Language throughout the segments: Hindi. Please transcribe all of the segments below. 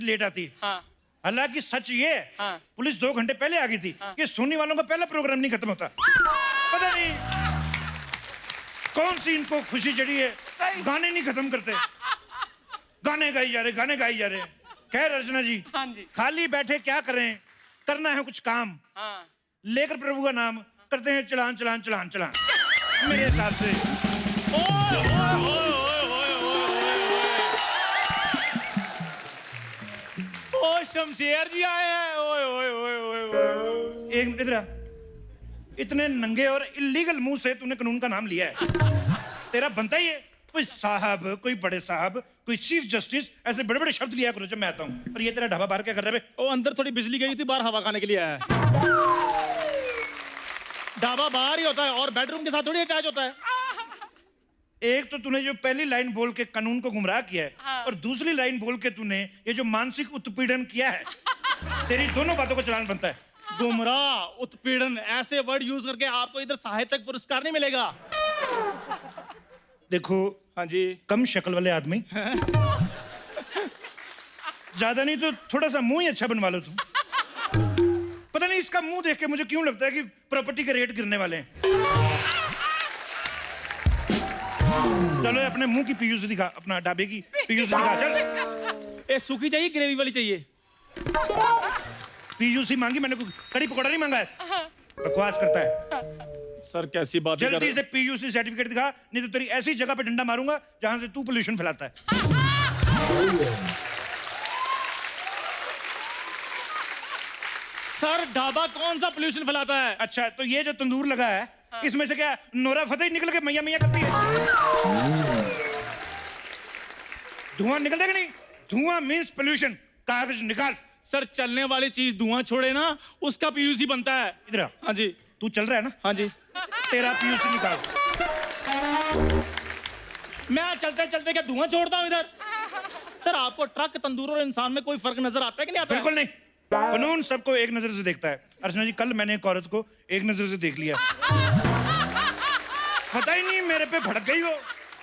लेट आती। हाँ। हालांकि सच ये है, हाँ। पुलिस 2 घंटे पहले आ गई थी। ये सोनी वालों का पहला प्रोग्राम नहीं खत्म होता। पता नहीं कौन सी इनको खुशी चढ़ी है, गाने नहीं खत्म करते, गाने गाई जा रहे, गाने गाई जा रहे। खैर अर्चना जी, हाँ जी। खाली बैठे क्या करें, करना है कुछ काम, हाँ। लेकर प्रभु का नाम करते हैं चलान चलान चलान चलान। मेरे हिसाब से ओ शमशेर जी आए हैं। ओए ओए ओए ओए ओए। एक मिनट इधर आ। इतने नंगे और इलीगल मुंह से तूने कानून का नाम लिया है, तेरा बनता ही है कोई साहब, कोई बड़े साहब, कोई चीफ जस्टिस, ऐसे बड़े बड़े शब्द लिया करो जब मैं आता हूँ। और ये तेरा ढाबा बाहर क्या कर रहा है? ओ अंदर थोड़ी बिजली गई थी, बाहर हवा खाने के लिए आया। ढाबा बाहर ही होता है और बेडरूम के साथ थोड़ी अटैच होता है। एक तो तूने जो पहली लाइन बोल के कानून को गुमराह किया है, हाँ। और दूसरी लाइन बोल के तूने ये जो मानसिक उत्पीड़न किया है, तेरी दोनों बातों का चालान बनता है। गुमराह, उत्पीड़न, ऐसे वर्ड यूज करके आपको इधर साहित्यिक पुरस्कार नहीं मिलेगा। देखो हाँ जी। कम शक्ल वाले आदमी, ज्यादा नहीं तो थोड़ा सा मुंह ही अच्छा बनवा लो तुम। पता नहीं इसका मुंह देख के मुझे क्यों लगता है कि प्रॉपर्टी के रेट गिरने वाले हैं। चलो अपने मुंह की पीयूसी दिखा, अपना ढाबे की पीयूसी दिखा। चल ए सूखी चाहिए ग्रेवी वाली चाहिए? पीयूसी मांगी मैंने, कोई कड़ी पकौड़ा नहीं मांगा है। बकवास करता है। सर कैसी बात कर जल्दी से पीयूसी सर्टिफिकेट दिखा, नहीं तो तेरी ऐसी जगह पे डंडा मारूंगा जहां से तू पोल्यूशन फैलाता है। सर ढाबा कौन सा पोल्यूशन फैलाता है? अच्छा तो ये जो तंदूर लगा है, इसमें से क्या नोरा फतेही निकल के मैया मैया करती है? धुआं निकलता है कि नहीं? धुआं मीन्स पोल्यूशन। कागज निकाल। सर चलने वाली चीज धुआं छोड़े ना, उसका पीयूसी बनता है। इधर आ। हाँ जी। तू चल रहा है ना? हाँ जी। तेरा पीयूसी निकाल। मैं चलते चलते क्या धुआं छोड़ता हूँ इधर? सर आपको ट्रक, तंदूर और इंसान में कोई फर्क नजर आता है कि नहीं आता? बिल्कुल नहीं। कानून सबको एक नजर से देखता है। अर्चना जी कल मैंने एक औरत को एक नजर से देख लिया, पता ही नहीं मेरे पे भड़क गई वो,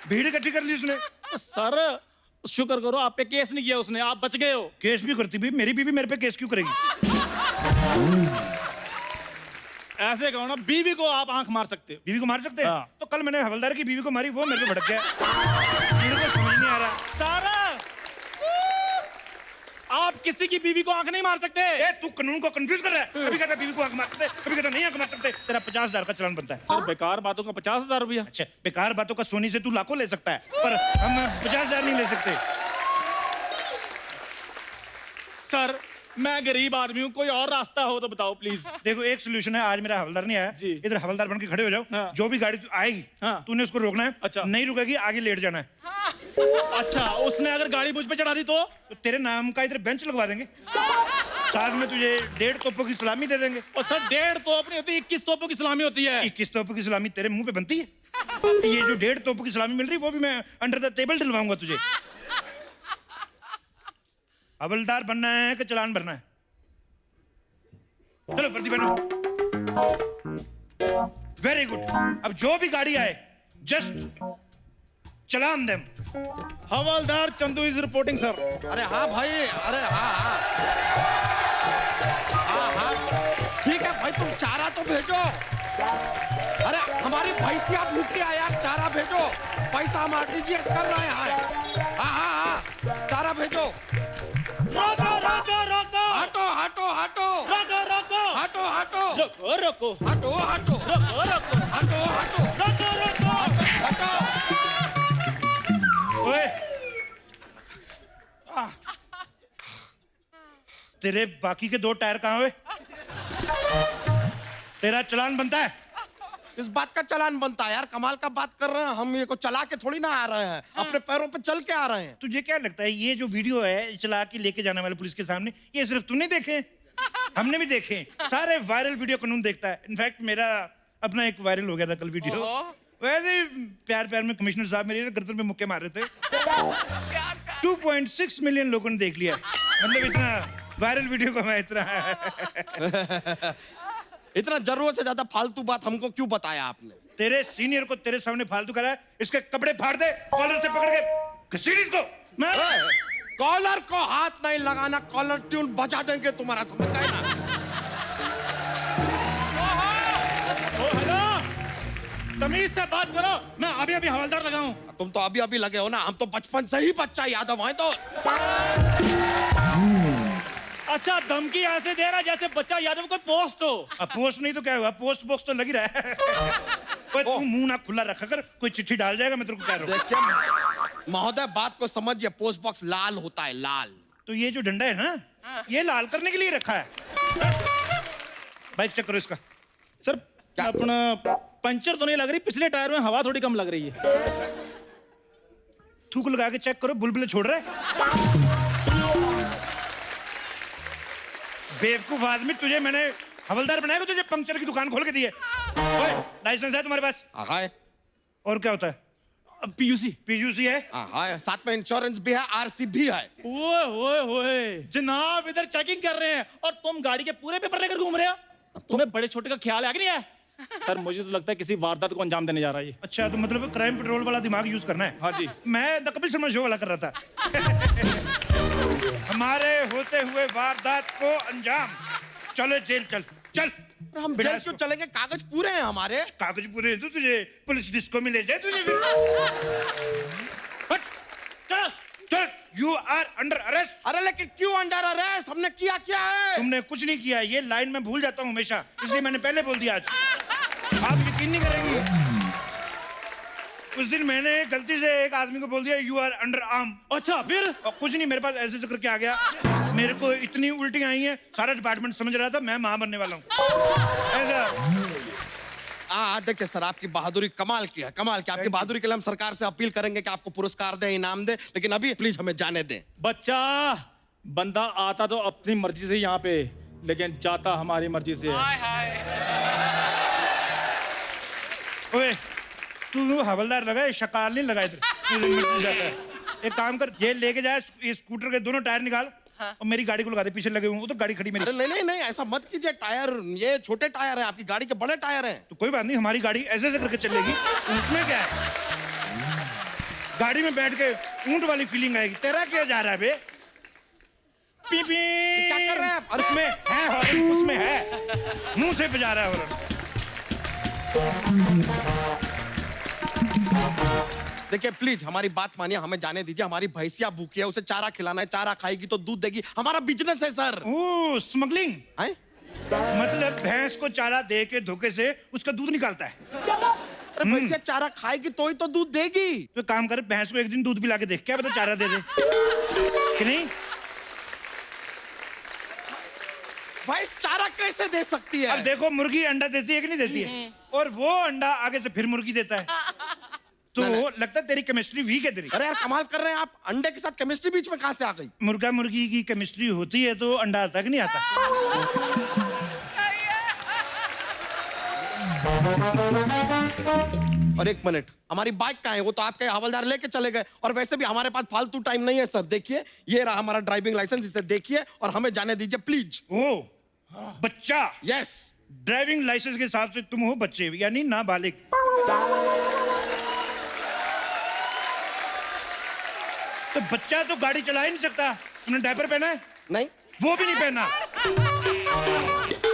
भीड़ इकट्ठी कर ली उसने। सर शुक्र करो आप पे केस नहीं किया उसने, आप बच गए हो। केस भी करती भी, मेरी बीवी मेरे पे केस क्यों करेगी? ऐसे कहो ना, बीवी को आप आंख मार सकते हो। बीवी को मार सकते हैं? हाँ। तो कल मैंने हवलदार की बीवी को मारी, वो मेरे पे भड़क गया। मेरे को समझ नहीं आ रहा। सारा आप किसी की बीवी को आंख नहीं मार सकते। ए, तू कानून को कंफ्यूज कर रहा है। कभी कहता बीवी को आंख मार सकते, कभी कहता नहीं आंख मार सकते। तेरा 50,000 का चालान बनता है। सर बेकार बातों का 50,000 रुपया? अच्छा बेकार बातों का सोनी से तू लाखों ले सकता है, पर हम 50,000 नहीं ले सकते। सर मैं गरीब आदमी हूँ, कोई और रास्ता हो तो बताओ प्लीज। देखो एक सोल्यूशन है, आज मेरा हवलदार नहीं आया, जी। इधर हवलदार बन के खड़े हो जाओ। हाँ। जो भी गाड़ी आएगी, हाँ। तूने उसको रोकना है। अच्छा। नहीं रुकेगी आगे लेट जाना है। अच्छा उसने अगर गाड़ी मुझ पे चढ़ा दी तो? तो तेरे नाम का इधर बेंच लगवा देंगे, साथ में तुझे 1.5 तोपों की सलामी दे देंगे। और सर 1.5 तोप नहीं होती, 21 तोपों की सलामी होती है। 21 तोपों की सलामी तेरे मुंह पे बनती है? ये जो 1.5 तोपों की सलामी मिल रही, वो भी मैं अंडर द टेबल दिलवाऊंगा तुझे। हवलदार बनना है कि चालान भरना है? चलो वर्दी पहनो। Very good. अब जो भी गाड़ी आए just challan them. Havildar Chandu is reporting sir. अरे हाँ भाई, अरे हाँ हाँ हाँ, ठीक है भाई, तुम चारा तो भेजो। अरे हमारी भैंसिया भूख के यार, चारा भेजो। पैसा हम RTGS कर रहे हैं। हाँ हाँ हाँ, चारा भेजो। रोको रोको रोको हटो हटो हटो रोको रोको हटो हटो रोको रोको हटो हटो रोको रोको हटो हटो रोको रोको हटो। ओए तेरे बाकी के 2 टायर कहाँ हुए? तेरा चालान बनता है? इस बात का चालान बनता है यार, कमाल का बात कर रहे हैं हम। ये को चला के थोड़ी ना आ रहे हैं, अपने पैरों पे चल के आ रहे हैं। तुझे क्या लगता है ये जो वीडियो है चला के लेके जाने वाले पुलिस के सामने, ये सिर्फ तूने देखे? हमने भी देखे। सारे वायरल वीडियो कानून देखता है। इनफैक्ट मेरा अपना एक वायरल हो गया था कल वीडियो। वैसे प्यार प्यार में कमिश्नर साहब मेरे गर्दन पे मुक्के मार रहे थे। 2.6 मिलियन लोगों ने देख लिया। मतलब इतना वायरल वीडियो को मैं इतना जरूरत से ज्यादा फालतू बात हमको क्यों बताया आपने? तेरे सीनियर को तेरे सामने फालतू करा है, इसके कपड़े फाड़ दे, कॉलर से पकड़ के घसीट इसको। कॉलर को हाथ नहीं लगाना, कॉलर ट्यून बजा देंगे तुम्हारा, समझ गए ना? ओ हेलो, तमीज से बात करो। मैं अभी अभी हवलदार लगा हूँ। तुम तो अभी अभी लगे हो ना, हम तो बचपन से ही बच्चा यादव हैं दोस्त। अच्छा, धमकी ऐसे दे रहा जैसे बच्चा यादव कोई पोस्ट हो। अब पोस्ट नहीं तो क्या हुआ, पोस्ट बॉक्स तो लग ही रहा है। ओए, तू मुंह ना खुला रखा कर, कोई चिट्ठी डाल जाएगा, मैं तेरे को कह रहा हूँ। देखिए महोदय, बात को समझिए, पोस्ट बॉक्स लाल होता है, लाल। तो ये जो डंडा है ना, ये लाल करने के लिए रखा है। बाइक चेक करो इसका। सर अपना पंचर तो नहीं लग रही, पिछले टायर में हवा थोड़ी कम लग रही है। थूक लगा के चेक करो, बुलबुले छोड़ रहा है। बेवकूफ आदमी, तुझे मैंने हवलदार बनाया, तुझे पंक्चर की दुकान खोल के दी है। ओए, लाइसेंस है तुम्हारे पास? हाय, और क्या होता है? पीयूसी। पीयूसी है? हाय, साथ में इंश्योरेंस भी है, आरसी भी है। ओए ओए ओए, जनाब इधर चेकिंग कर रहे हैं और तुम गाड़ी के पूरे पेपर लेकर घूम रहे हो। तुम्हें बड़े छोटे का ख्याल है कि नहीं है? सर मुझे तो लगता है किसी वारदात को अंजाम देने जा रहा है ये। अच्छा, तो मतलब क्राइम पेट्रोल वाला दिमाग यूज करना है। हाँ जी। मैं द कपिल शर्मा शो वाला कर रहा था। हमारे होते हुए वारदात को अंजाम। चलो जेल चल चल। हम जेल क्यों चलेंगे? कागज पूरे हैं हमारे। कागज पूरे हैं तो तुझे पुलिस डिस्को में ले जाए तुझे फिर। हट, चल चल, यू आर अंडर अरेस्ट। अरे लेकिन क्यों अंडर अरेस्ट? हमने किया क्या है? तुमने कुछ नहीं किया, ये लाइन में भूल जाता हूँ हमेशा, इसलिए मैंने पहले बोल दिया। आज आप यकीन नहीं करेंगे, उस दिन मैंने गलती से एक आदमी को बोल दिया यू आर अंडर आर्म। अच्छा फिर? और कुछ नहीं, मेरे पास ऐसे जिक्र क्या आ गया, मेरे को इतनी उल्टी आई हैं, सारा डिपार्टमेंट समझ रहा था मैं मां बनने वाला हूँ ऐसा। देखिए सर, आपकी बहादुरी कमाल की है, कमाल की। आपकी बहादुरी के लिए हम सरकार से अपील करेंगे कि आपको पुरस्कार दे, इनाम दे, लेकिन अभी प्लीज हमें जाने दें। बच्चा, बंदा आता तो अपनी मर्जी से यहाँ पे, लेकिन जाता हमारी मर्जी से है। ओए, तू हवलदार लगा है, शकाल नहीं लगा इधर। एक काम कर, ये लेके जाए, ये स्कूटर के दोनों टायर निकाल। हाँ। और मेरी गाड़ी को लगा दे, पीछे लगे हुए तो गाड़ी खड़ी मेरी। अरे नहीं नहीं नहीं, ऐसा मत कीजिए। टायर ये छोटे टायर हैं, आपकी गाड़ी के बड़े टायर हैं। तो कोई बात नहीं, हमारी गाड़ी ऐसे ऐसे करके चलेगी, उसमें क्या है, गाड़ी में बैठ के ऊंट वाली फीलिंग आएगी। तेरा क्या जा रहा है बे? पी पी क्या कर रहे हैं आप? और उसमें है हॉर्न, उसमें है, मुंह से बजा रहा है हॉर्न। देखिए प्लीज हमारी बात मानिए, हमें जाने दीजिए। हमारी भैंसिया भूखी है, उसे चारा खिलाना है, चारा खाएगी तो दूध देगी। हमारा बिजनेस है सर। ओ, स्मगलिंग है? मतलब भैंस को चारा दे के धोखे से उसका दूध निकालता है। अरे भैंसिया चारा खाएगी तो ही तो दूध देगी। तो काम कर, भैंस को एक दिन दूध पिला के देख, क्या पता चारा दे दे कि नहीं। भैंस चारा कैसे दे सकती है? अब देखो, मुर्गी अंडा देती है कि नहीं देती है, और वो अंडा आगे से फिर मुर्गी देता है। तो लगता है तेरी केमिस्ट्री वीक है तेरी। अरे यार कमाल कर रहे हैं आप, अंडे के साथ केमिस्ट्री बीच में कहां से आ गई? मुर्गा मुर्गी की केमिस्ट्री होती है तो अंडा आता कि नहीं आता। और एक मिनट, हमारी बाइक कहाँ है? वो तो आपके हवलदार लेके चले गए, और वैसे भी हमारे पास फालतू टाइम नहीं है सर। देखिए ये रहा हमारा ड्राइविंग लाइसेंस, इसे देखिए और हमें जाने दीजिए प्लीज। ओ बच्चा, यस। ड्राइविंग लाइसेंस के हिसाब से तुम हो बच्चे, यानी नाबालिग। तो बच्चा तो गाड़ी चला ही नहीं सकता। तुमने डायपर पहना है? नहीं। वो भी नहीं पहना।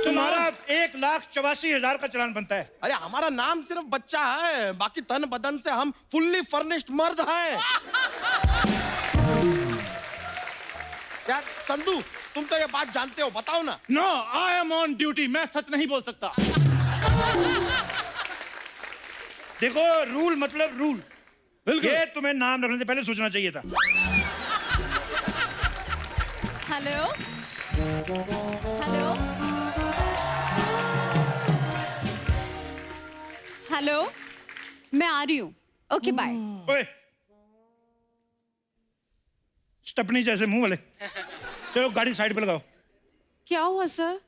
तुम्हारा 1,84,000 का चालान बनता है। अरे हमारा नाम सिर्फ बच्चा है, बाकी तन बदन से हम फुल्ली फर्निश्ड मर्द हैं। यार चंदू, तुम तो ये बात जानते हो, बताओ ना। No, I am on duty, मैं सच नहीं बोल सकता। देखो, रूल मतलब रूल। बिल्कुल। ये तुम्हें नाम रखने से पहले सोचना चाहिए था। हेलो हेलो हेलो, मैं आ रही हूँ। Okay bye. ओए, स्टपनी जैसे मुंह वाले। चलो गाड़ी साइड पे लगाओ। क्या हुआ सर?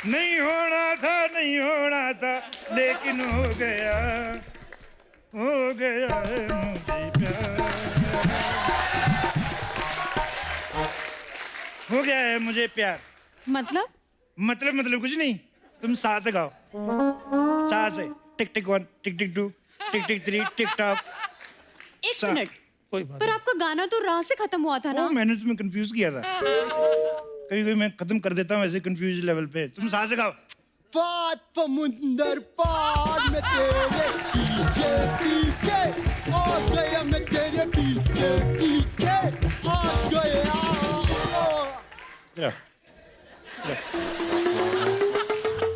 नहीं होना था, नहीं होना था, लेकिन हो गया है मुझे प्यार, हो गया है मुझे प्यार। मतलब? मतलब कुछ नहीं, तुम सा से गाओ, सा से। टिक टिक 1, टिक टिक 2, टिक टिक 3, टिक टॉक। एक सा- मिनट, कोई बात पर आपका गाना तो रा से खत्म हुआ था ना। वो मैंने तुम्हें कंफ्यूज किया था। कभी कभी मैं खत्म कर देता हूँ ऐसे कंफ्यूज लेवल पे। तुम सा से गाओ। पार समुंदर पार में तेरे पीछे पीछे आ गया, मैं तेरे पीछे पीछे आ गया। चलो,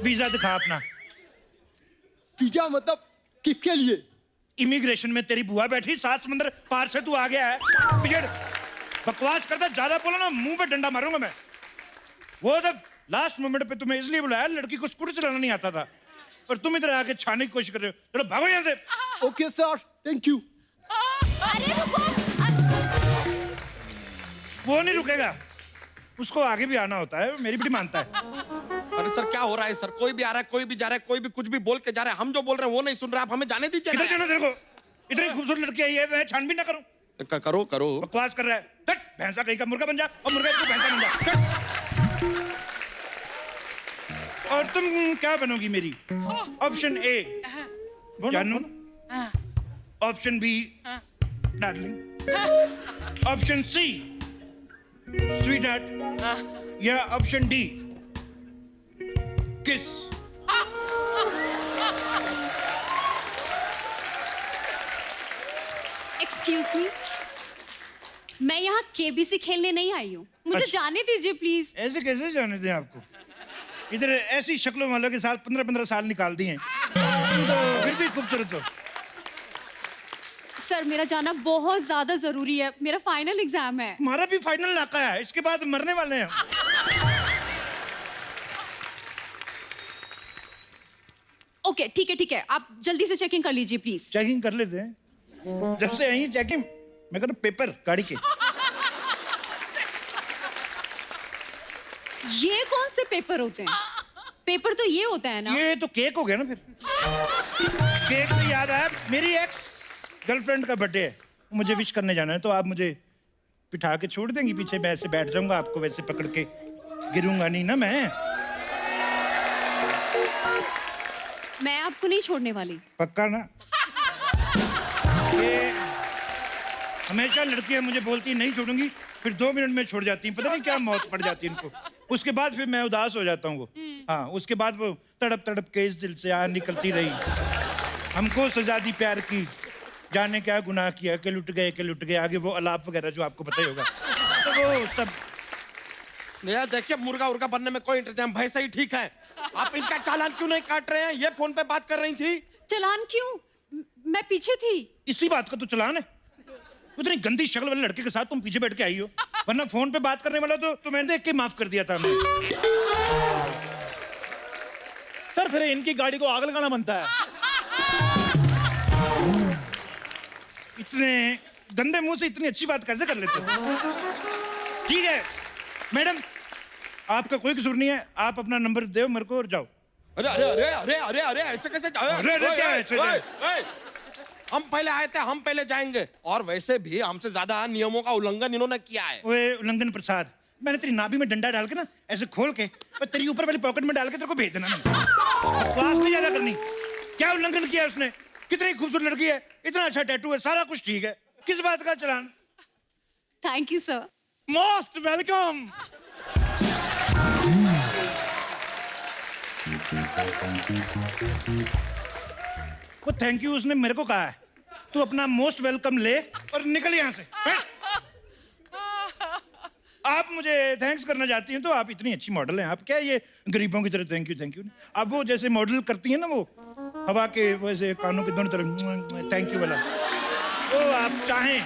वीजा दिखा अपना। वीजा मतलब किसके लिए? इमिग्रेशन में तेरी बुआ बैठी, 7 समुंदर पार से तू आ गया है। बिगड़ बकवास करता, ज्यादा बोला ना मुंह पे डंडा मारूंगा मैं। वो जब लास्ट मोमेंट पे तुम्हें इसलिए बुलाया, लड़की को स्कूटर चलाना नहीं आता था, और तुम इधर आके छाने की कोशिश कर रहे हो। चलो भागो यहाँ से। Okay sir, thank you. अरे रुको, वो नहीं रुकेगा, उसको आगे भी आना होता है, मेरी भी मानता है। अरे सर क्या हो रहा है सर? कोई भी आ रहा है, कोई भी जा रहा है, कोई भी कुछ भी बोल के जा रहा है। हम जो बोल रहे हैं वो नहीं सुन रहे, आप हमें जाने दीजिए किधर ना। जाना तेरे को? इतनी खूबसूरत लड़की आई है, मैं छानबीन ना करूं? करो करो। बकवास कर रहा है। हट, भैंसा कहीं का मुर्गा बन जा, और मुर्गा तू भैंसा बन जा। हट। और तुम क्या बनोगी मेरी? ऑप्शन ए जानू, option B darling, option C sweetheart, या option D kiss. Excuse me, मैं यहाँ केबीसी खेलने नहीं आई हूँ, मुझे अच्छा। जाने दीजिए प्लीज। ऐसे कैसे जाने दें आपको? इधर ऐसी शक्लों वालों के साथ 15-15 साल निकाल दिए, तुम तो फिर भी खूबसूरत हो। सर मेरा जाना बहुत ज्यादा जरूरी है, मेरा फाइनल एग्जाम है। हमारा भी फाइनल नाका है, इसके बाद मरने वाले हैं हम। ओके ठीक है, आप जल्दी से चेकिंग कर लीजिए प्लीज। चेकिंग कर लेते हैं। जब से आई चेकिंग, मैं कहता पेपर गाड़ी के। ये कौन से पेपर होते हैं? पेपर तो ये होता है ना। ये तो केक हो गया ना फिर। केक से याद आया, मेरी एक्स गर्लफ्रेंड का बर्थडे है, मुझे विश करने जाना है, तो आप मुझे बिठा के छोड़ देंगी पीछे? मैं ऐसे बैठ जाऊंगा, आपको वैसे पकड़ के गिरूंगा नहीं ना मैं। मैं आपको नहीं छोड़ने वाली। पक्का ना? ये हमेशा लड़कियां मुझे बोलती नहीं छोड़ूंगी, फिर 2 मिनट में छोड़ जाती हैं, पता नहीं क्या मौत पड़ जाती है इनको। उसके बाद फिर मैं उदास हो जाता हूँ वो। हाँ, उसके बाद वो तड़प तड़प के इस दिल से आ निकलती रही, हमको सजा दी प्यार की, जाने क्या गुनाह किया, के लुट गए। आगे वो अलाप वगैरह जो आपको पता ही होगा, तो वो सब। यार देखिए, मुर्गा उर्गा बनने में कोई इंतजाम, भाई सही ठीक है। आप इनका चालान क्यों नहीं काट रहे हैं? ये फोन पे बात कर रही थी। चालान क्यों? मैं पीछे थी। इसी बात का तो चलान है। उतनी गंदी शक्ल वाले लड़के के साथ तुम पीछे बैठ के आई हो, वरना फोन पे बात करने वाला तो मैंने देख के माफ कर दिया था हमने। सर फिर इनकी गाड़ी को आग लगाना बनता है। इतने गंदे मुंह से इतनी अच्छी बात कैसे कर लेते हो? ठीक है मैडम, आपका कोई कसूर नहीं है, आप अपना नंबर दो मेरे को और जाओ। अरे अरे अरे अरे अरे अरे ऐसे कैसे अरे, क्या है, ऐसे हम पहले आए थे, हम पहले जाएंगे। और वैसे भी हमसे ज्यादा नियमों का उल्लंघन इन्होंने किया है। ओए उल्लंघन प्रसाद, मैंने तेरी नाभि में डंडा डाल के ना ऐसे खोल के और तेरी ऊपर वाली पॉकेट में डाल के तेरे को भेज देना। बकवास नहीं ज्यादा करनी। क्या उल्लंघन किया उसने? कितनी खूबसूरत लड़की है, इतना अच्छा टैटू है, सारा कुछ ठीक है, किस बात का चालान? Thank you sir. Most welcome. वो थैंक यू उसने मेरे को कहा है, तू अपना मोस्ट वेलकम ले और निकल यहाँ से। आप मुझे थैंक्स करना चाहती हैं तो आप इतनी अच्छी मॉडल हैं, आप क्या ये गरीबों की तरह थैंक यू। आप वो जैसे मॉडल करती हैं ना, वो हवा के वैसे कानों के दोनों तरफ थैंक यू वाला, वो आप चाहें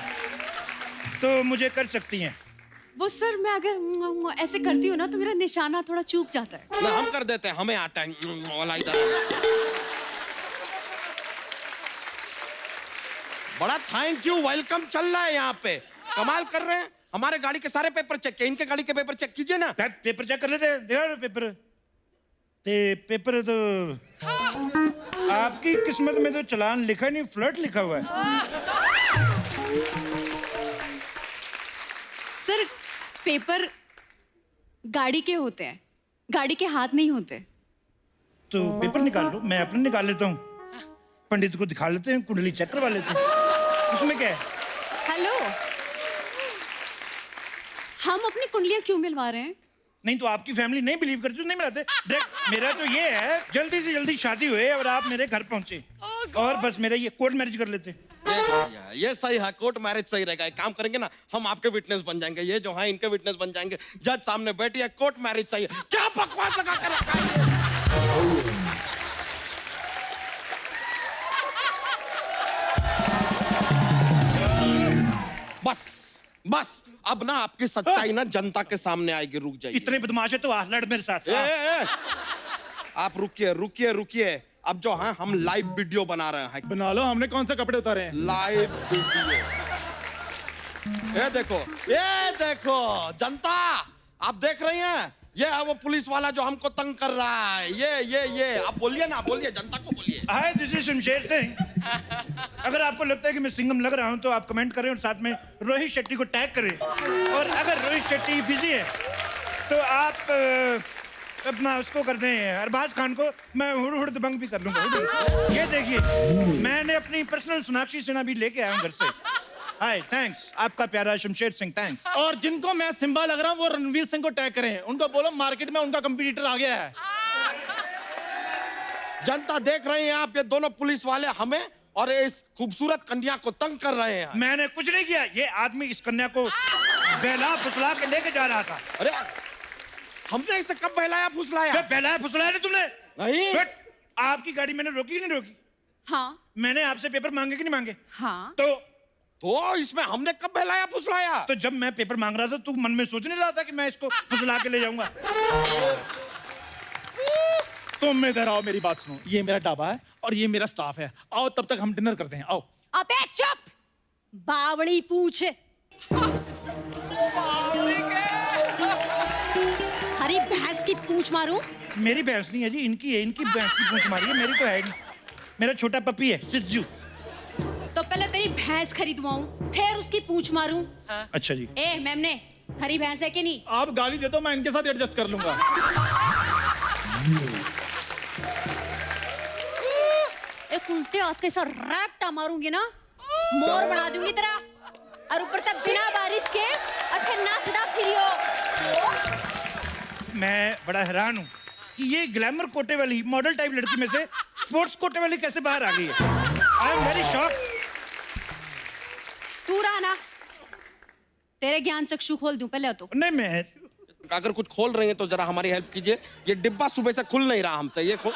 तो मुझे कर सकती हैं। वो सर मैं अगर ऐसे करती हूँ ना तो मेरा निशाना थोड़ा चूक जाता है। ना हम कर देते हैं, हमें आता है वाला इधर। बड़ा थैंक यू वेलकम चल रहा है यहाँ पे, कमाल कर रहे हैं। हमारे गाड़ी के सारे पेपर चेक किए, इनके गाड़ी के पेपर चेक कीजिए ना। पेपर चेक कर लेते हैं, देखा पेपर पेपर तो आपकी किस्मत में तो चालान लिखा नहीं, फ्लर्ट लिखा हुआ है। सर पेपर गाड़ी के होते हैं, गाड़ी के हाथ नहीं होते। तो पेपर निकाल लो, मैं अपने निकाल लेता हूँ, पंडित को दिखा लेते हैं, कुंडली चेक करवा लेते हैं, उसमें क्या है? हेलो, हम अपनी कुंडलियां क्यों मिलवा रहे हैं? नहीं तो आपकी फैमिली नहीं बिलीव करती तो नहीं मिलाते। डायरेक्ट मेरा तो ये है, जल्दी से जल्दी शादी हुए और आप मेरे घर पहुंचे और बस मेरा ये कोर्ट मैरिज कर लेते। ये सही है, कोर्ट मैरिज सही रहेगा। एक काम करेंगे ना, हम आपके विटनेस बन जाएंगे, ये जो है इनके विटनेस बन जाएंगे, जज सामने बैठिए, कोर्ट मैरिज सही है। क्या बकवास लगा कर रखा है? बस बस अब ना आपकी सच्चाई ना जनता के सामने आएगी, रुक जाइए। इतने बदमाश है तो आ लड़ मेरे साथ। ए, आप रुकिए रुकिए रुकिए, अब जो है हम लाइव वीडियो बना रहे हैं। बना लो, हमने कौन से कपड़े उतारे हैं? Live video. ये देखो जनता, आप देख रही हैं, ये है वो पुलिस वाला जो हमको तंग कर रहा है। ये आप बोलिए ना, बोलिए, जनता को बोलिए। हाय, दिस इज शमशेर सिंह। अगर आपको लगता है कि मैं सिंघम लग रहा हूं तो आप कमेंट करें और साथ में रोहित शेट्टी को टैग करें। और अगर रोहित शेट्टी बिजी है तो आप अपना उसको कर दें, अरबाज खान को। मैं हुड़ दबंग भी कर लूंगा। ये देखिए, मैंने अपनी पर्सनल सोनाक्षी सिन्हा भी लेके आया हूं घर से। हाय, थैंक्स, आपका प्यारा शमशेर सिंह, थैंक्स। और जिनको मैं सिम्बा लग रहा हूँ वो रणवीर सिंह को टैग करें, उनको बोलो मार्केट में उनका कंपटीटर आ गया है। जनता देख रहे हैं आप, ये दोनों पुलिस वाले हमें और इस खूबसूरत कन्या को तंग कर रहे हैं। मैंने कुछ नहीं किया, ये आदमी इस कन्या को बहला फुसला के लेके जा रहा था। अरे हमने इसे कब बहलाया फुसलाया? बहलाया फुसलाया नहीं तुमने? नहीं। बट आपकी गाड़ी मैंने रोकी नहीं रोकी? हाँ मैंने आपसे पेपर मांगे कि नहीं मांगे? हाँ। तो इसमें हमने कब बहलाया फुसलाया? तो जब मैं पेपर मांग रहा था तू मन में सोच नहीं रहा था कि मैं इसको फुसला के ले जाऊंगा? तुम इधर आओ, मेरी बात सुनो। ये मेरा ढाबा है और ये मेरा स्टाफ है। आओ तब तक हम डिनर करते हैं, आओ। अबे चुप, बावड़ी पूछ। हरी भैंस की पूंछ मारूं? मेरी भैंस नहीं है जी, इनकी है, इनकी भैंस की पूंछ मारी है, मेरी तो है नहीं। मेरा छोटा पपी है, सिज्जू। तो पहले तेरी भैंस खरीदवाऊं, फिर उसकी पूंछ मारूं। अच्छा जी। ए मेमने, हरी भैंस है कि नहीं? आप गाली दे दो, मैं इनके साथ एडजस्ट कर लूंगा। एक उल्टे हाथ के साथ रैप्टा मारूंगी ना, मोर बना दूंगी तेरा। और ऊपर तक बिना बारिश के अच्छे नाचदा फिरियो। मैं बड़ा हैरान हूँ कि ये ग्लैमर कोटे वाली मॉडल टाइप लड़की में से स्पोर्ट्स कोटे वाली कैसे बाहर आ गई है। I am very shock. तू रहा ना, तेरे ज्ञान चक्षु खोल दूं पहले तो। नहीं, मैं अगर कुछ खोल रही हैं तो जरा हमारी हेल्प कीजिए। ये डिब्बा सुबह से खुल नहीं रहा हमसे, ये खोल।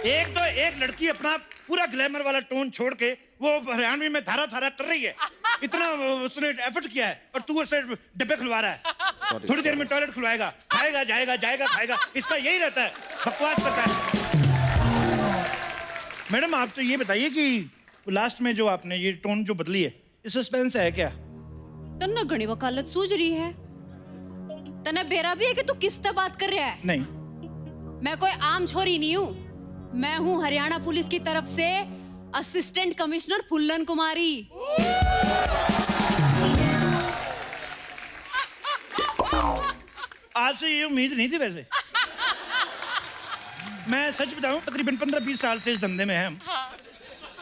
एक लड़की अपना पूरा ग्लैमर वाला टोन छोड़ के वो हरियाणवी में धारा धारा कर रही है, इतना उसने एफर्ट किया है और तू उससे डब्बे खुलवा रहा है। थोड़ी देर में टॉयलेट खुलवाएगा, खाएगा जाएगा, जाएगा खाएगा, इसका यही रहता है, बकवास करता है। मैडम आप तो ये बताइए कि लास्ट में जो आपने ये टोन जो बदली है, इस सस्पेंस है क्या? तन्ना घनी वकालत सूझ रही है। तन्ना बेरा भी है कि तू किससे बात कर रहा है? नहीं, मैं कोई आम छोरी नहीं हूँ। मैं हूँ हरियाणा पुलिस की तरफ से असिस्टेंट कमिश्नर फुल्लन कुमारी। आज से ये उम्मीद नहीं थी वैसे। मैं सच बताऊं, तकरीबन 15-20 साल से इस धंधे में हैं हम।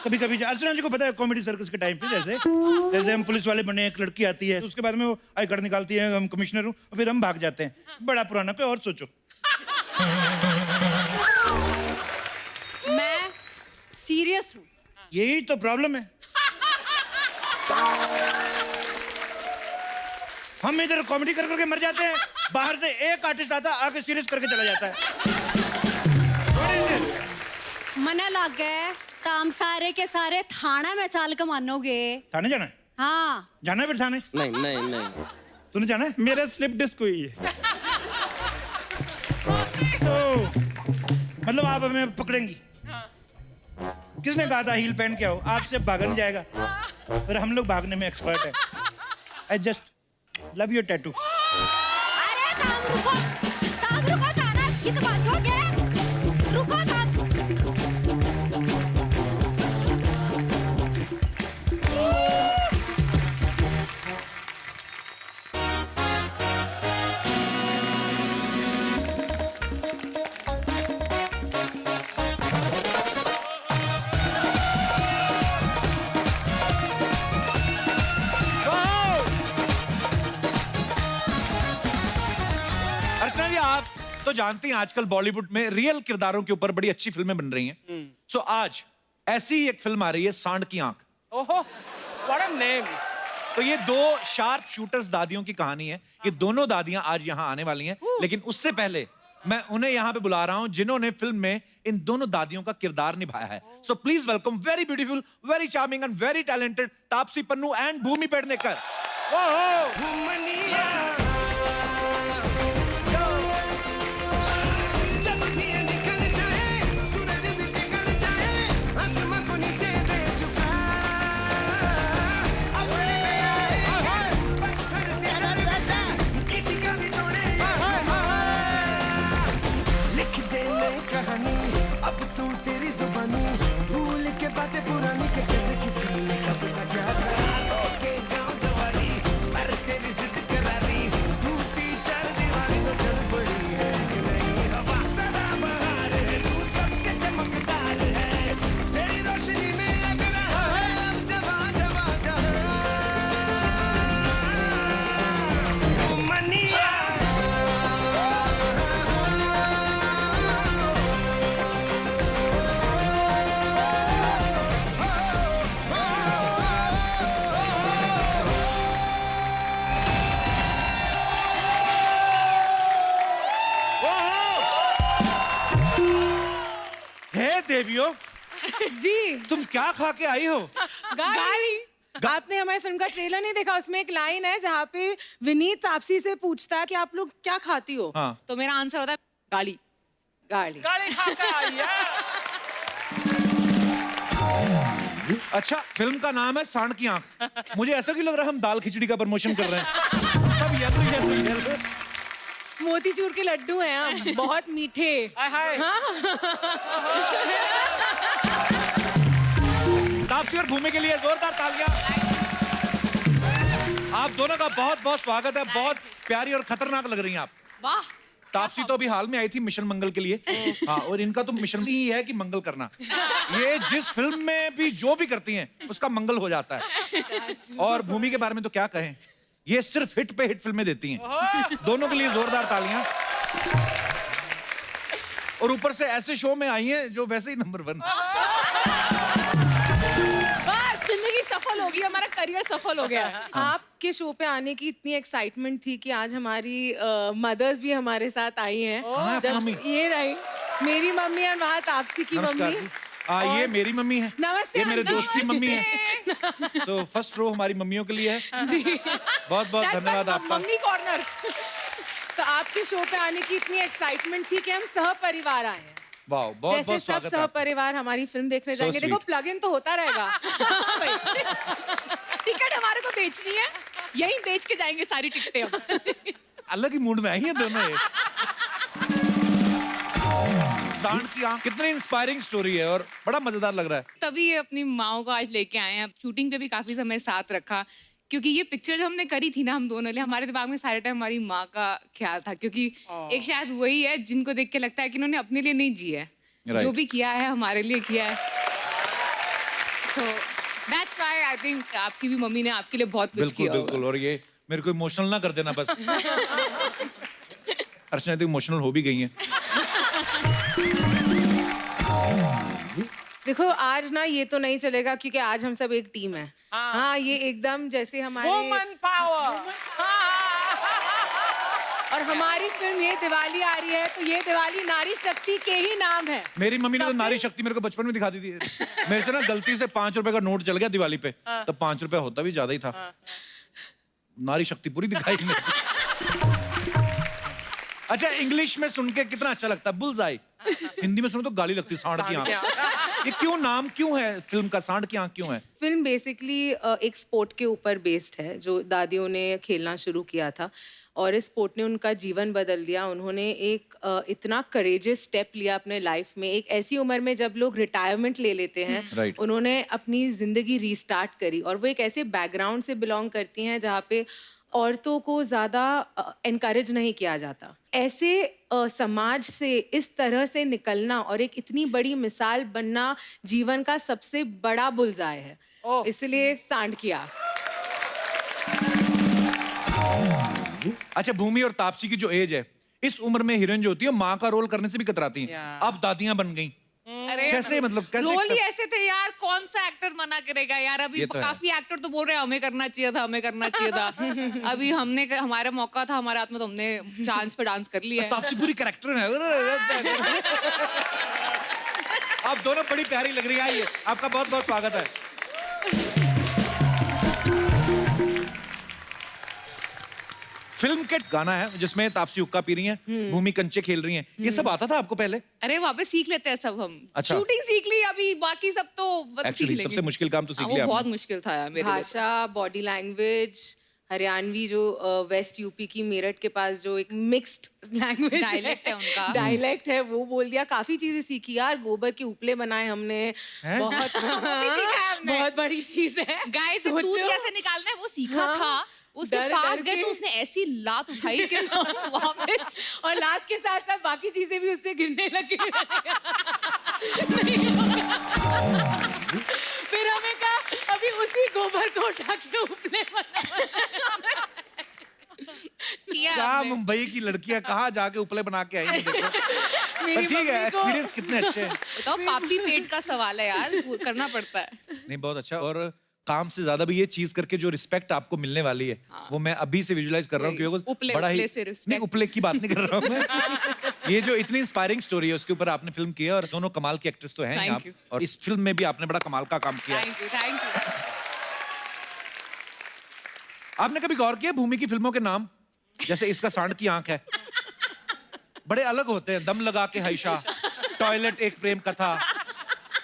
कभी कभी अर्चना जी को पता है, कॉमेडी सर्कस के टाइम पे जैसे हम पुलिस वाले बने, एक लड़की आती है, उसके बाद में वो आई कार्ड निकालती है, हम कमिश्नर हूँ, और फिर हम भाग जाते हैं। बड़ा पुराना, कोई और सोचो। मैं सीरियस हूँ। यही तो प्रॉब्लम है। हम इधर कॉमेडी कर करके मर जाते हैं, बाहर से एक आर्टिस्ट आता है, आके सीरियस करके चला जाता है। मना लग गए, काम सारे के सारे थाना में चाल के मानोगे। थाने जाना है? हाँ जाना है फिर थाने? नहीं नहीं नहीं, तूने जाना है? मेरा स्लिप डिस्क हुई है। तो मतलब आप हमें पकड़ेंगी? किसने कहा था हील पहन के आओ? आपसे भागा नहीं जाएगा, पर हम लोग भागने में एक्सपर्ट है। I just love your tattoo. अरे काम रुको थाना की तो बात हो गया। रुको काम। तो जानती हैं आजकल बॉलीवुड में रियल किरदारों के ऊपर बड़ी अच्छी फिल्में बन रही हैं। सो आज ऐसी ही एक फिल्म आ रही है, सांड की आंख। ओहो, व्हाट अ नेम। तो ये दो शार्प शूटर्स दादियों की कहानी है। ये दोनों दादियां आज यहाँ आने वाली हैं, लेकिन उससे पहले मैं उन्हें यहाँ पे बुला रहा हूँ जिन्होंने फिल्म में इन दोनों दादियों का किरदार निभाया है। So please welcome very beautiful, very charming and very talented Taapsee Pannu and Bhumi Pednekar. अब तू तेरी जुबानी भूल के बातें पुरानी के कैसे किसी ने कब था क्या था के गाँव जवानी पर तेरी जिद करारी टूटी चार दीवारी तो चल पड़ी है कि नहीं हवा सदा बहार है तू सबसे चमकदार है तेरी रोशनी में लग रहा है अब जवा जवा जवा मनिया देवियों, जी तुम क्या खा के आई हो? गाली। आपने हमारी फिल्म का ट्रेलर नहीं देखा? उसमें एक लाइन है जहाँ पे विनीत तापसी से पूछता है कि आप लोग क्या खाती हो। हाँ। तो मेरा आंसर होता है गाली। गाली गाली खा के आई है। अच्छा, फिल्म का नाम है सांड की आंख। मुझे ऐसा क्यों लग रहा है हम दाल खिचड़ी का प्रमोशन कर रहे हैं? सब येलो। मोतीचूर के लड्डू हैं हम, बहुत मीठे। हाय। तापसी और भूमि के लिए जोरदार तालियां। आप दोनों का बहुत बहुत स्वागत है। बहुत प्यारी और खतरनाक लग रही हैं आप। वाह। तापसी तो अभी हाल में आई थी मिशन मंगल के लिए। हाँ, और इनका तो मिशन ही है कि मंगल करना। ये जिस फिल्म में भी जो भी करती हैं उसका मंगल हो जाता है। और भूमि के बारे में तो क्या कहें, ये सिर्फ हिट पे हिट फिल्में देती हैं। दोनों के लिए जोरदार तालियां। और ऊपर से ऐसे शो में आई हैं जो वैसे ही नंबर 1। बस जिंदगी सफल हो गई, हमारा करियर सफल हो गया। आपके शो पे आने की इतनी एक्साइटमेंट थी कि आज हमारी मदर्स भी हमारे साथ आई हैं। हाँ, जब मम्मी। ये रही मेरी मम्मी और वहाँ तापसी की नमस्कार मम्मी। जी। ये मेरी मम्मी है। नमस्ते। ये मेरे दोस्त की मम्मी है। नमस्ते। तो फर्स्ट रो हमारी मम्मियों के लिए है। जी। बहुत बहुत धन्यवाद आपका। Mummy corner. तो आपके शो पे आने की इतनी एक्साइटमेंट थी कि हम सह परिवार आए हैं। वाह, बहुत जैसे बहुत सब स्वागत सह है। परिवार हमारी फिल्म देखने So जाएंगे। देखो sweet. प्लग इन तो होता रहेगा। टिकट हमारे को बेचनी है, यहीं बेच के जाएंगे सारी टिकटें हम। अलग ही मूड में आई हैं दोनों ये। सांड की आंख कितनी इंस्पायरिंग स्टोरी है और बड़ा मजेदार लग रहा है। तभी ये अपनी माओ को आज लेके आए हैं। शूटिंग पे भी काफी समय साथ रखा, क्योंकि ये पिक्चर जो हमने करी थी ना हम दोनों ने, हमारे दिमाग में सारे टाइम हमारी माँ का ख्याल था, क्योंकि एक शायद वही है जिनको देख के लगता है कि उन्होंने अपने लिए नहीं जिया है, जो भी किया है हमारे लिए किया है। So that's why I think आपकी भी मम्मी ने आपके लिए बहुत कुछ बिल्कुल किया होगा। बिल्कुल। और ये मेरे को इमोशनल ना कर देना बस। अर्चना तो इमोशनल हो भी गई हैं। देखो आज ना ये तो नहीं चलेगा क्योंकि आज हम सब एक टीम है। हाँ, ये एकदम जैसे हमारे वुमन पावर। और हमारी फिल्म ये दिवाली आ रही है तो ये दिवाली नारी शक्ति के ही नाम है। मेरी मम्मी ने तो नारी शक्ति मेरे को बचपन में दिखा दी थी। मेरे से ना गलती से 5 रुपए का नोट चल गया दिवाली पे, तब 5 रुपए होता भी ज्यादा ही था। नारी शक्ति पूरी दिखाई मेरे को। अच्छा, इंग्लिश में सुन के कितना अच्छा लगता है, बुल्सआई। हिंदी में सुनो तो गाली लगती है, सांड की आंख। ये क्यों, नाम क्यों है फिल्म का, सांड की आंख क्यों है? फिल्म बेसिकली एक स्पोर्ट के ऊपर बेस्ड है जो दादियों ने खेलना शुरू किया था और इस स्पोर्ट ने उनका जीवन बदल दिया। उन्होंने एक इतना करेजियस स्टेप लिया अपने लाइफ में, एक ऐसी उम्र में जब लोग रिटायरमेंट ले लेते हैं। Right. उन्होंने अपनी जिंदगी रीस्टार्ट करी और वो एक ऐसे बैकग्राउंड से बिलोंग करती हैं जहाँ पे औरतों को ज़्यादा एनकरेज नहीं किया जाता। ऐसे समाज से इस तरह से निकलना और एक इतनी बड़ी मिसाल बनना जीवन का सबसे बड़ा बुलजाय है, इसलिए सांड किया। अच्छा, भूमि और तापसी की जो एज है, इस उम्र में हीरोइन जो होती है माँ का रोल करने से भी कतराती हैं। Yeah. अब दादियां बन गई। अरे कैसे मतलब कैसे रोल ही accept- ऐसे थे यार, कौन सा एक्टर मना करेगा यार। अभी ये तो है। काफी एक्टर तो बोल रहे हैं हमें करना चाहिए था, हमें करना चाहिए था। अभी हमने हमारा मौका था हमारे हाथ में, तो हमने चांस पे डांस कर लिया है। तापसी पूरी कैरेक्टर है। आप दोनों बड़ी प्यारी लग रही है। आइए, आपका बहुत बहुत स्वागत है। फिल्म के गाना है जिसमें तापसी हुक्का पी रही हैं, भूमि कंचे खेल रही हैं। ये सब आता था आपको पहले? अरे वहाँ पे सीख लेते हैं सब हम। अच्छा। शूटिंग सीख ली, अभी बाकी सब तो सीख एक्चुअली लेंगे। सबसे मुश्किल काम तो सीख वो लिया बहुत आपने। मुश्किल था यार मेरे लिए। भाषा, बॉडी लैंग्वेज, हरियाणवी जो वेस्ट यूपी की मेरठ के पास जो एक मिक्स्ड लैंग्वेज Dialect है उनका। डायलेक्ट है, वो बोल दिया। काफी चीजें सीखी यार, गोबर के उपले बनाए हमने। हैं? बहुत सीखा है हमने। बहुत बड़ी चीज है। गाय से दूध सोचो। कैसे निकालना है वो सीखा हाँ। था। उसके डर- पास डर गए के। तो उसने ऐसी लात उठाई कि वापस। और लात के साथ साथ बाकी चीजें भी उससे गिरने लगी। फिर हमें कहा अभी उसी गोबर को उठा के उपले बना। किया क्या हमने। मुंबई की लड़कियां कहाँ जाके उपले बना के आई हैं देखो। मेरी पर ठीक है, मम्मी को- एक्सपीरियंस कितने अच्छे हैं। बताओ, पापी पेट का सवाल है यार, वो करना पड़ता है। नहीं बहुत अच्छा। और काम से ज्यादा भी ये चीज करके जो रिस्पेक्ट आपको मिलने वाली है वो मैं अभी से विजुलाइज कर रहा हूँ वही, क्योंकि उपले- बड़ा ही उपले से respect। नहीं उपले की बात नहीं कर रहा हूँ मैं। ये जो इतनी इंस्पायरिंग स्टोरी है उसके ऊपर आपने फिल्म की है और दोनों कमाल की एक्ट्रेस तो हैं ही Thank आप। you। और इस फिल्म में भी आपने बड़ा कमाल का काम किया है। Thank you, thank you. आपने कभी गौर किया भूमि की फिल्मों के नाम? जैसे इसका सांड की आंख है, बड़े अलग होते हैं। दम लगा के हाइशा, टॉयलेट एक प्रेम कथा,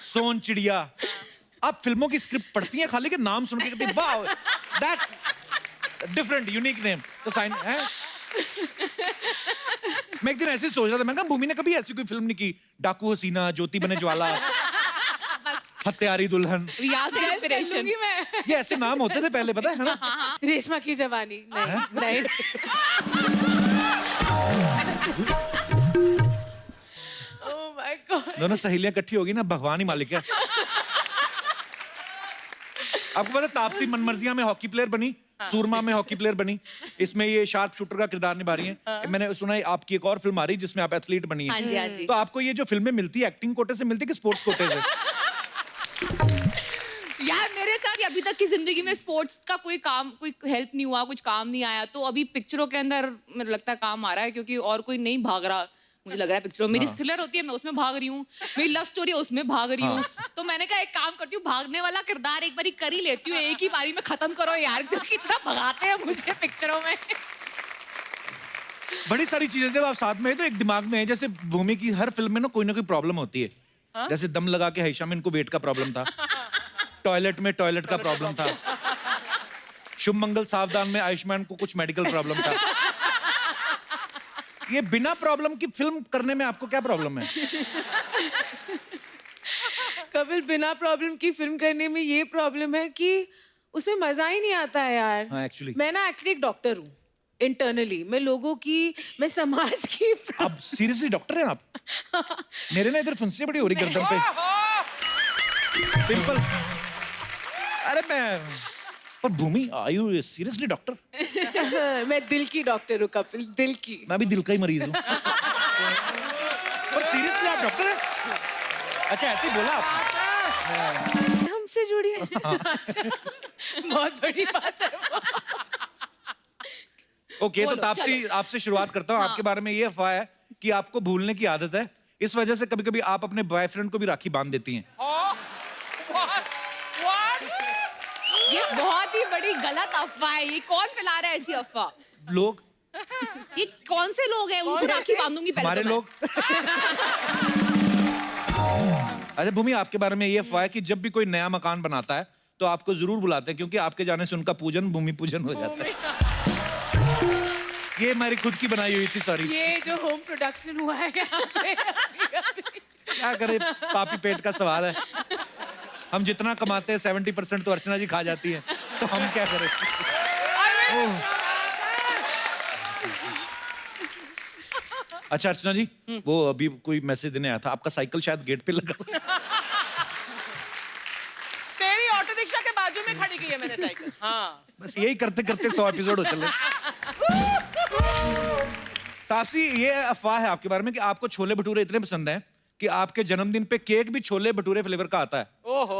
सोन चिड़िया। आप फिल्मों की स्क्रिप्ट पढ़ती हैं खाली के नाम सुन के कहती हैं wow that's different unique name. तो साइन है। मैं एक दिन ऐसे ही सोच रहा था, मैं कहा भूमि ने कभी ऐसी कोई फिल्म नहीं की? डाकू हसीना, ज्योति बने ज्वाला, हत्यारी दुल्हन, यहाँ से इंस्पिरेशन। लूंगी मैं। ये ऐसे नाम होते थे पहले, पता है ना? रेशमा की जवानी नहीं नहीं। Oh my God. दोनों सहेलियां इकट्ठी होगी ना, भगवान ही मालिक है। आपको पता है तापसी मनमर्जिया में हॉकी प्लेयर बनी, सूरमा में हॉकी प्लेयर बनी, इसमें ये शार्प शूटर का किरदार निभा रही हैं। मैंने सुना है आपकी एक और फिल्म आ रही है जिसमें आप एथलीट बनी हाँ है। जी, हाँ जी। तो आपको ये जो फिल्में मिलती है एक्टिंग कोटे से मिलती है कि स्पोर्ट्स कोटे से? यार मेरे साथ अभी तक की जिंदगी में स्पोर्ट्स का कोई काम, कोई हेल्प नहीं हुआ, कुछ काम नहीं आया। तो अभी पिक्चरों के अंदर मुझे लगता है काम आ रहा है, क्योंकि और कोई नहीं भाग रहा। मुझे लग रहा है पिक्चरों, मेरी थ्रिलर होती है मैं उसमें भाग रही हूँ, मेरी लव स्टोरी है उसमें भाग रही हूँ। तो मैंने कहा एक काम करती हूँ, भागने वाला किरदार एक बारी कर ही लेती हूँ, एक ही बारी में खत्म करो यार, क्योंकि इतना भगाते हैं मुझे पिक्चरों में। बड़ी सारी चीजें जब आप साथ में है तो एक दिमाग में है। जैसे भूमि की हर फिल्म में ना कोई प्रॉब्लम होती है। जैसे दम लगा के हाइशा में इनको वेट का प्रॉब्लम था, टॉयलेट में टॉयलेट का प्रॉब्लम था, शुभ मंगल सावधान में आयुष्मान को कुछ मेडिकल प्रॉब्लम था। ये बिना प्रॉब्लम की फिल्म करने में आपको क्या प्रॉब्लम है? कपिल, बिना प्रॉब्लम की फिल्म करने में ये प्रॉब्लम है कि उसमें मजा ही नहीं आता है यार। हाँ, actually। मैं ना एक्चुअली एक डॉक्टर हूँ इंटरनली। मैं लोगों की, मैं समाज की अब सीरियसली डॉक्टर हैं आप? मेरे ना इधर फुंसी बड़ी हो रही गर्दन पे, पिंपल। अरे मैं पर भूमि आर यू सीरियसली डॉक्टर? मैं दिल की डॉक्टर हूँ कपिल, दिल की। मैं भी दिल का ही मरीज हूँ। पर सीरियसली आप डॉक्टर हैं? अच्छा ऐसे ही बोला आप। हमसे जुड़िए। अच्छा, बहुत बड़ी बात है वो। ओके तो बोलो, तापसी आपसे शुरुआत करता हूँ। आपके बारे में ये अफवाह है कि आपको भूलने की आदत है, इस वजह से कभी कभी आप अपने बॉयफ्रेंड को भी राखी बांध देती हैं। ये बहुत ही बड़ी गलत अफवाह है। ये कौन फैला रहा है ऐसी अफवाह? लोग, ये कौन से लोग हैं? उनको राखी बांधूंगी पहले हमारे तो मैं। लोग। अच्छा भूमि, आपके बारे में ये अफवाह है कि जब भी कोई नया मकान बनाता है तो आपको जरूर बुलाते हैं, क्योंकि आपके जाने से उनका पूजन भूमि पूजन हो जाता है। ये हमारी खुद की बनाई हुई थी, सॉरी। ये जो होम प्रोडक्शन हुआ है यहाँ पे अभी। क्या करे, पापी पेट का सवाल है। हम जितना कमाते हैं 70% तो अर्चना जी खा जाती है, तो हम क्या करें? ओह। अच्छा अर्चना जी, वो अभी कोई मैसेज देने आया था, आपका साइकिल शायद गेट पे लगा हुआ है। तेरी ऑटो रिक्शा के बाजू में खड़ी की है मैंने साइकिल। हाँ। बस यही करते करते 100 एपिसोड हो चले। तापसी, ये अफवाह है आपके बारे में कि आपको छोले भटूरे इतने पसंद हैं कि आपके जन्मदिन पे केक भी छोले भटूरे फ्लेवर का आता है। ओहो।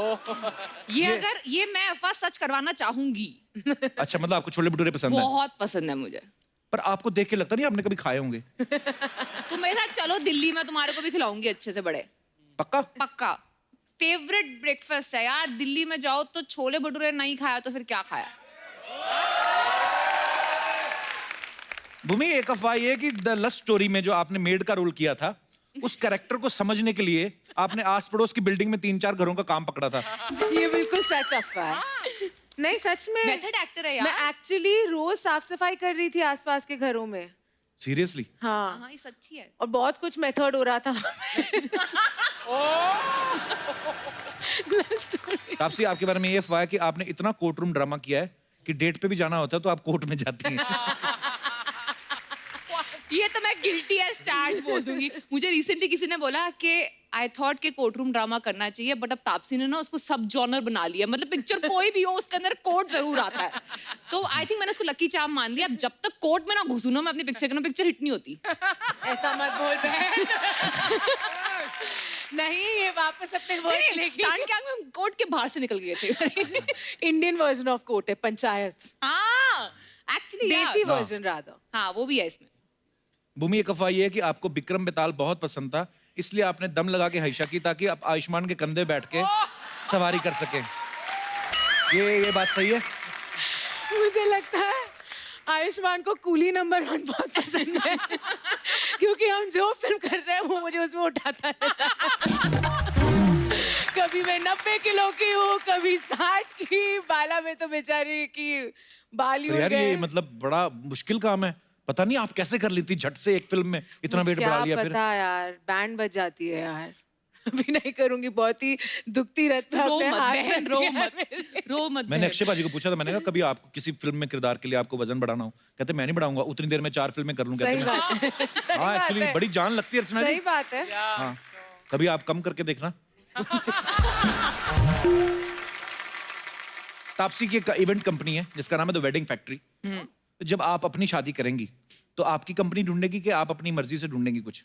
ये मैं अफवाह सच करवाना चाहूंगी। अच्छा, मतलब आपको छोले भटूरे पसंद है? बहुत पसंद है मुझे। पर आपको देख के लगता नहीं आपने कभी खाए होंगे? तुम मेरे साथ चलो दिल्ली में, तुम्हारे को भी खिलाऊंगी अच्छे से बड़े। पक्का? पक्का। फेवरेट ब्रेकफास्ट है यार, दिल्ली में जाओ तो छोले भटूरे नहीं खाया तो फिर क्या खाया। भूमि, एक अफवाह ये है कि द लस्ट स्टोरी में जो आपने मेड का रोल किया था, उस कैरेक्टर को समझने के लिए आपने आस पड़ोस की बिल्डिंग में 3-4 घरों का काम पकड़ा था। ये बिल्कुल सच अफवाह है। नहीं, सच में मेथड एक्टर है यार। मैं एक्चुअली रोज साफ सफाई कर रही थी आसपास के घरों में। सीरियसली? हाँ, हाँ, ये सच्ची है। और बहुत कुछ मेथड हो रहा था। तापसी, आपके बारे में ये अफवाह है कि आपने इतना कोर्ट रूम ड्रामा किया है कि डेट पे भी जाना होता है तो आप कोर्ट में जाती हैं। ये तो मैं गिल्टी एज चार्ज बोल दूंगी। मुझे रिसेंटली किसी ने बोला कि आई थॉट के कोर्ट रूम ड्रामा करना चाहिए, बट अब तापसी ने ना उसको सब जॉनर बना लिया। मतलब पिक्चर कोई भी हो उसके अंदर कोर्ट जरूर आता है। तो आई थिंक मैंने उसको लकी चार्म मान लिया। अब जब तक कोर्ट में ना घुसू ना मैं अपनी पिक्चर के ना, पिक्चर हिट नहीं होती। ऐसा मत बोल बहन। नहीं, ये वापस अपने वर्ड लेके सांड के आंख में कोर्ट के बाहर से निकल गए थे। इंडियन वर्जन ऑफ कोर्ट है, पंचायत। हाँ, एक्चुअली देसी वर्जन राधा। हाँ, वो भी है इसमें। भूमि, एक अफवाह ये है कि आपको विक्रम बेताल बहुत पसंद था, इसलिए आपने दम लगा के हईशा की ताकि आप आयुष्मान के कंधे बैठ के सवारी कर सकें। ये बात सही है? मुझे लगता है आयुष्मान को कूली नंबर 1 बहुत पसंद है। क्योंकि हम जो फिल्म कर रहे हैं वो मुझे उसमें उठाता है। कभी मैं 90 किलो की हूँ, कभी 60 की। बाला में तो बेचारी की बाल ही तो उड़ यार, ये गए। मतलब बड़ा मुश्किल काम है। पता नहीं आप कैसे कर लेती झट से एक फिल्म में इतना वेट बढ़ा लिया। क्या फिर पता यार, बैंड बज जाती है यार। अभी नहीं करूंगी, बहुत ही दुखती रहता है। रो अपने मत हाथ बहन, रख रो दिया मत, मेरे। रो मत मैंने बहन। अक्षय बाजी को पूछा था, मैंने कहा कभी आपको किसी फिल्म में किरदार के लिए आपको वजन बढ़ाना हो? कहते मैं नहीं बढ़ाऊंगा, उतनी देर में 4 फिल्में कर लूं। सही कहते मैं बात है। सही हाँ, बात एक्चुअली है। बड़ी जान लगती है अर्चना जी। सही बात है। हाँ, कभी आप कम करके देखना। तापसी की एक इवेंट कंपनी है जिसका नाम है द वेडिंग फैक्ट्री। जब आप अपनी शादी करेंगी तो आपकी कंपनी ढूंढेगी कि आप अपनी मर्जी से ढूंढेंगी कुछ?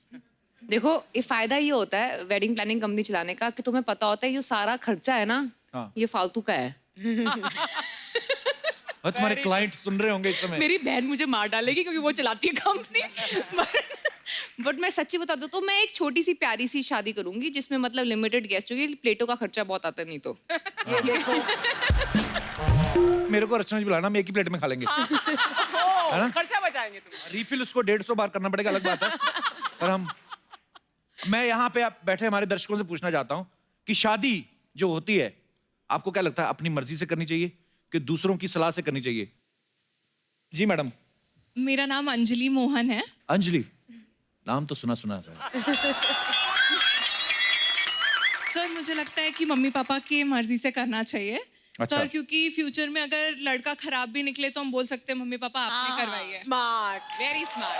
देखो, ये फायदा ये होता है वेडिंग प्लानिंग कंपनी चलाने का कि तुम्हें पता होता है ये सारा खर्चा है ना, हाँ। ये फालतू का है। और तुम्हारे क्लाइंट सुन रहे होंगे इस समय। मेरी बहन मुझे मार डालेगी क्योंकि वो चलाती है कंपनी। बट मैं सच्ची बता दूं तो मैं एक छोटी सी प्यारी सी शादी करूंगी जिसमें मतलब लिमिटेड गेस्ट होगी, प्लेटों का खर्चा बहुत आता है। नहीं तो ये देखो, मेरे को अर्चना जी बुलाना, हम एक ही प्लेट में खा लेंगे। है ना? खर्चा बचाएंगे तुम। रिफिल उसको 150 बार करना पड़ेगा, अलग बात है। पर मैं यहाँ पे आप बैठे हमारे दर्शकों से पूछना चाहता हूँ कि शादी जो होती है आपको क्या लगता है, अपनी मर्जी से करनी चाहिए कि दूसरों की सलाह से करनी चाहिए? जी मैडम। मेरा नाम अंजलि मोहन है। अंजलि, नाम तो सुना सुना है। सर, मुझे लगता है कि मम्मी पापा की मर्जी से करना चाहिए। अच्छा। सर, क्योंकि फ्यूचर में अगर लड़का खराब भी निकले तो हम बोल सकते हैं मम्मी पापा आपने करवाई है। स्मार्ट। Very smart.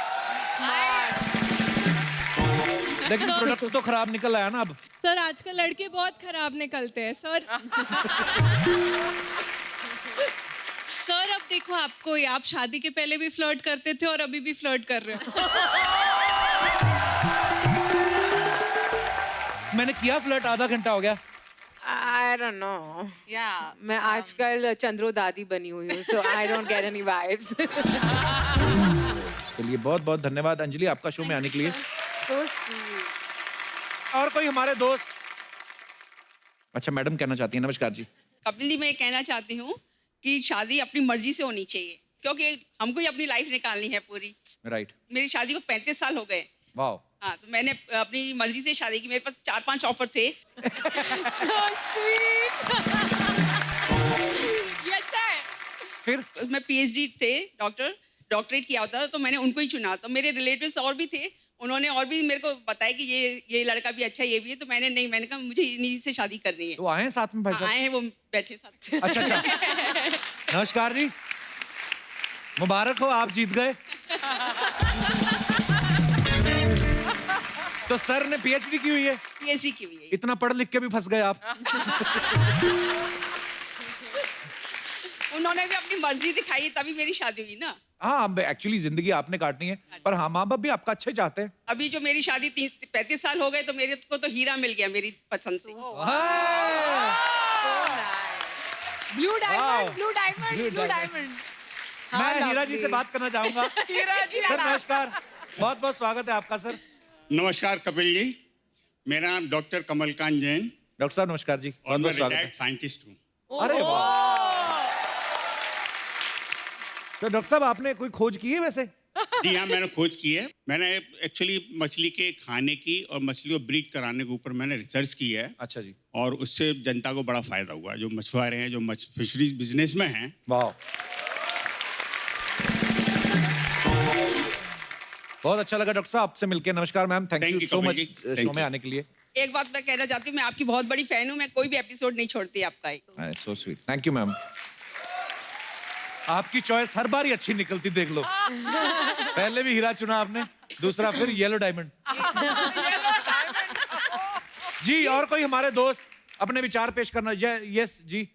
लेकिन प्रोडक्ट तो खराब निकल आया ना अब। सर, आजकल लड़के बहुत खराब निकलते हैं सर। सर, अब देखो आपको, आप शादी के पहले भी फ्लर्ट करते थे और अभी भी फ्लर्ट कर रहे हो। मैंने किया फ्लर्ट, आधा घंटा हो गया। I don't know. या मैं आजकल चंद्रो दादी बनी हुई हूँ, so I don't get any vibes. चलिए, बहुत बहुत धन्यवाद अंजलि आपका शो में आने के लिए। So sweet. और कोई हमारे दोस्त? अच्छा, मैडम कहना चाहती है। नमस्कार जी। कपिल जी, मैं कहना चाहती हूँ कि शादी अपनी मर्जी से होनी चाहिए, क्योंकि हमको ही अपनी लाइफ निकालनी है पूरी। राइट। मेरी शादी को 35 साल हो गए। वाह। हाँ, तो मैंने अपनी मर्जी से शादी की। मेरे पास 4-5 ऑफर थे। So sweet. ये अच्छा है। फिर मैं PhD थे, डॉक्टरेट किया होता था, तो मैंने उनको ही चुना। तो मेरे रिलेटिव्स और भी थे, उन्होंने और भी मेरे को बताया कि ये लड़का भी अच्छा है, ये भी है। तो मैंने कहा मुझे इन्हीं से शादी करनी है। तो आए हैं साथ में भाई साहब? आए हैं, वो बैठे साथ। अच्छा अच्छा। नमस्कार जी, मुबारक हो, आप जीत गए। तो सर ने PhD की हुई है? PhD की हुई है। इतना पढ़ लिख के भी फंस गए आप। उन्होंने भी अपनी मर्जी दिखाई तभी मेरी शादी हुई ना। हाँ, एक्चुअली जिंदगी आपने काटनी है, पर हाँ, माँ बाप भी आपका अच्छा चाहते हैं। अभी जो मेरी शादी 35 साल हो गए तो मेरे को तो हीरा मिल गया मेरी पसंद से। Blue diamond, blue Blue diamond, blue diamond. Diamond. मैं हीरा जी से बात करना चाहूंगा। हीरा जी, सर नमस्कार, बहुत बहुत स्वागत है आपका सर। नमस्कार कपिल जी, मेरा नाम डॉक्टर कमलकांत जैन डॉक्टर साहब नमस्कार जी, और बहुत मैं बहुत स्वागत रिटायर्ड है। साइंटिस्ट हूँ। अरे वाह। तो डॉक्टर साहब आपने कोई खोज की है वैसे? जी हाँ, मैंने खोज की है। मैंने एक्चुअली मछली के खाने की और मछली को ब्रीड कराने के ऊपर मैंने रिसर्च की है अच्छा जी। और उससे जनता को बड़ा फायदा हुआ। जो मछुआरे हैं, जो फिशरीज बिजनेस में हैं, वाह, बहुत अच्छा लगा डॉक्टर साहब आपसे मिलके। नमस्कार ma'am, thank you so much show में आने के लिए। एक बात मैं कहना चाहती हूँ, मैं आपकी बहुत बड़ी फैन हूँ, मैं कोई भी एपिसोड नहीं छोड़ती आपका। So sweet, thank you ma'am. आपकी चॉइस हर बार ही अच्छी निकलती, देख लो। पहले भी हीरा चुना आपने, दूसरा फिर येलो डायमंड। जी, और कोई हमारे दोस्त अपने विचार पेश करना? यस जी।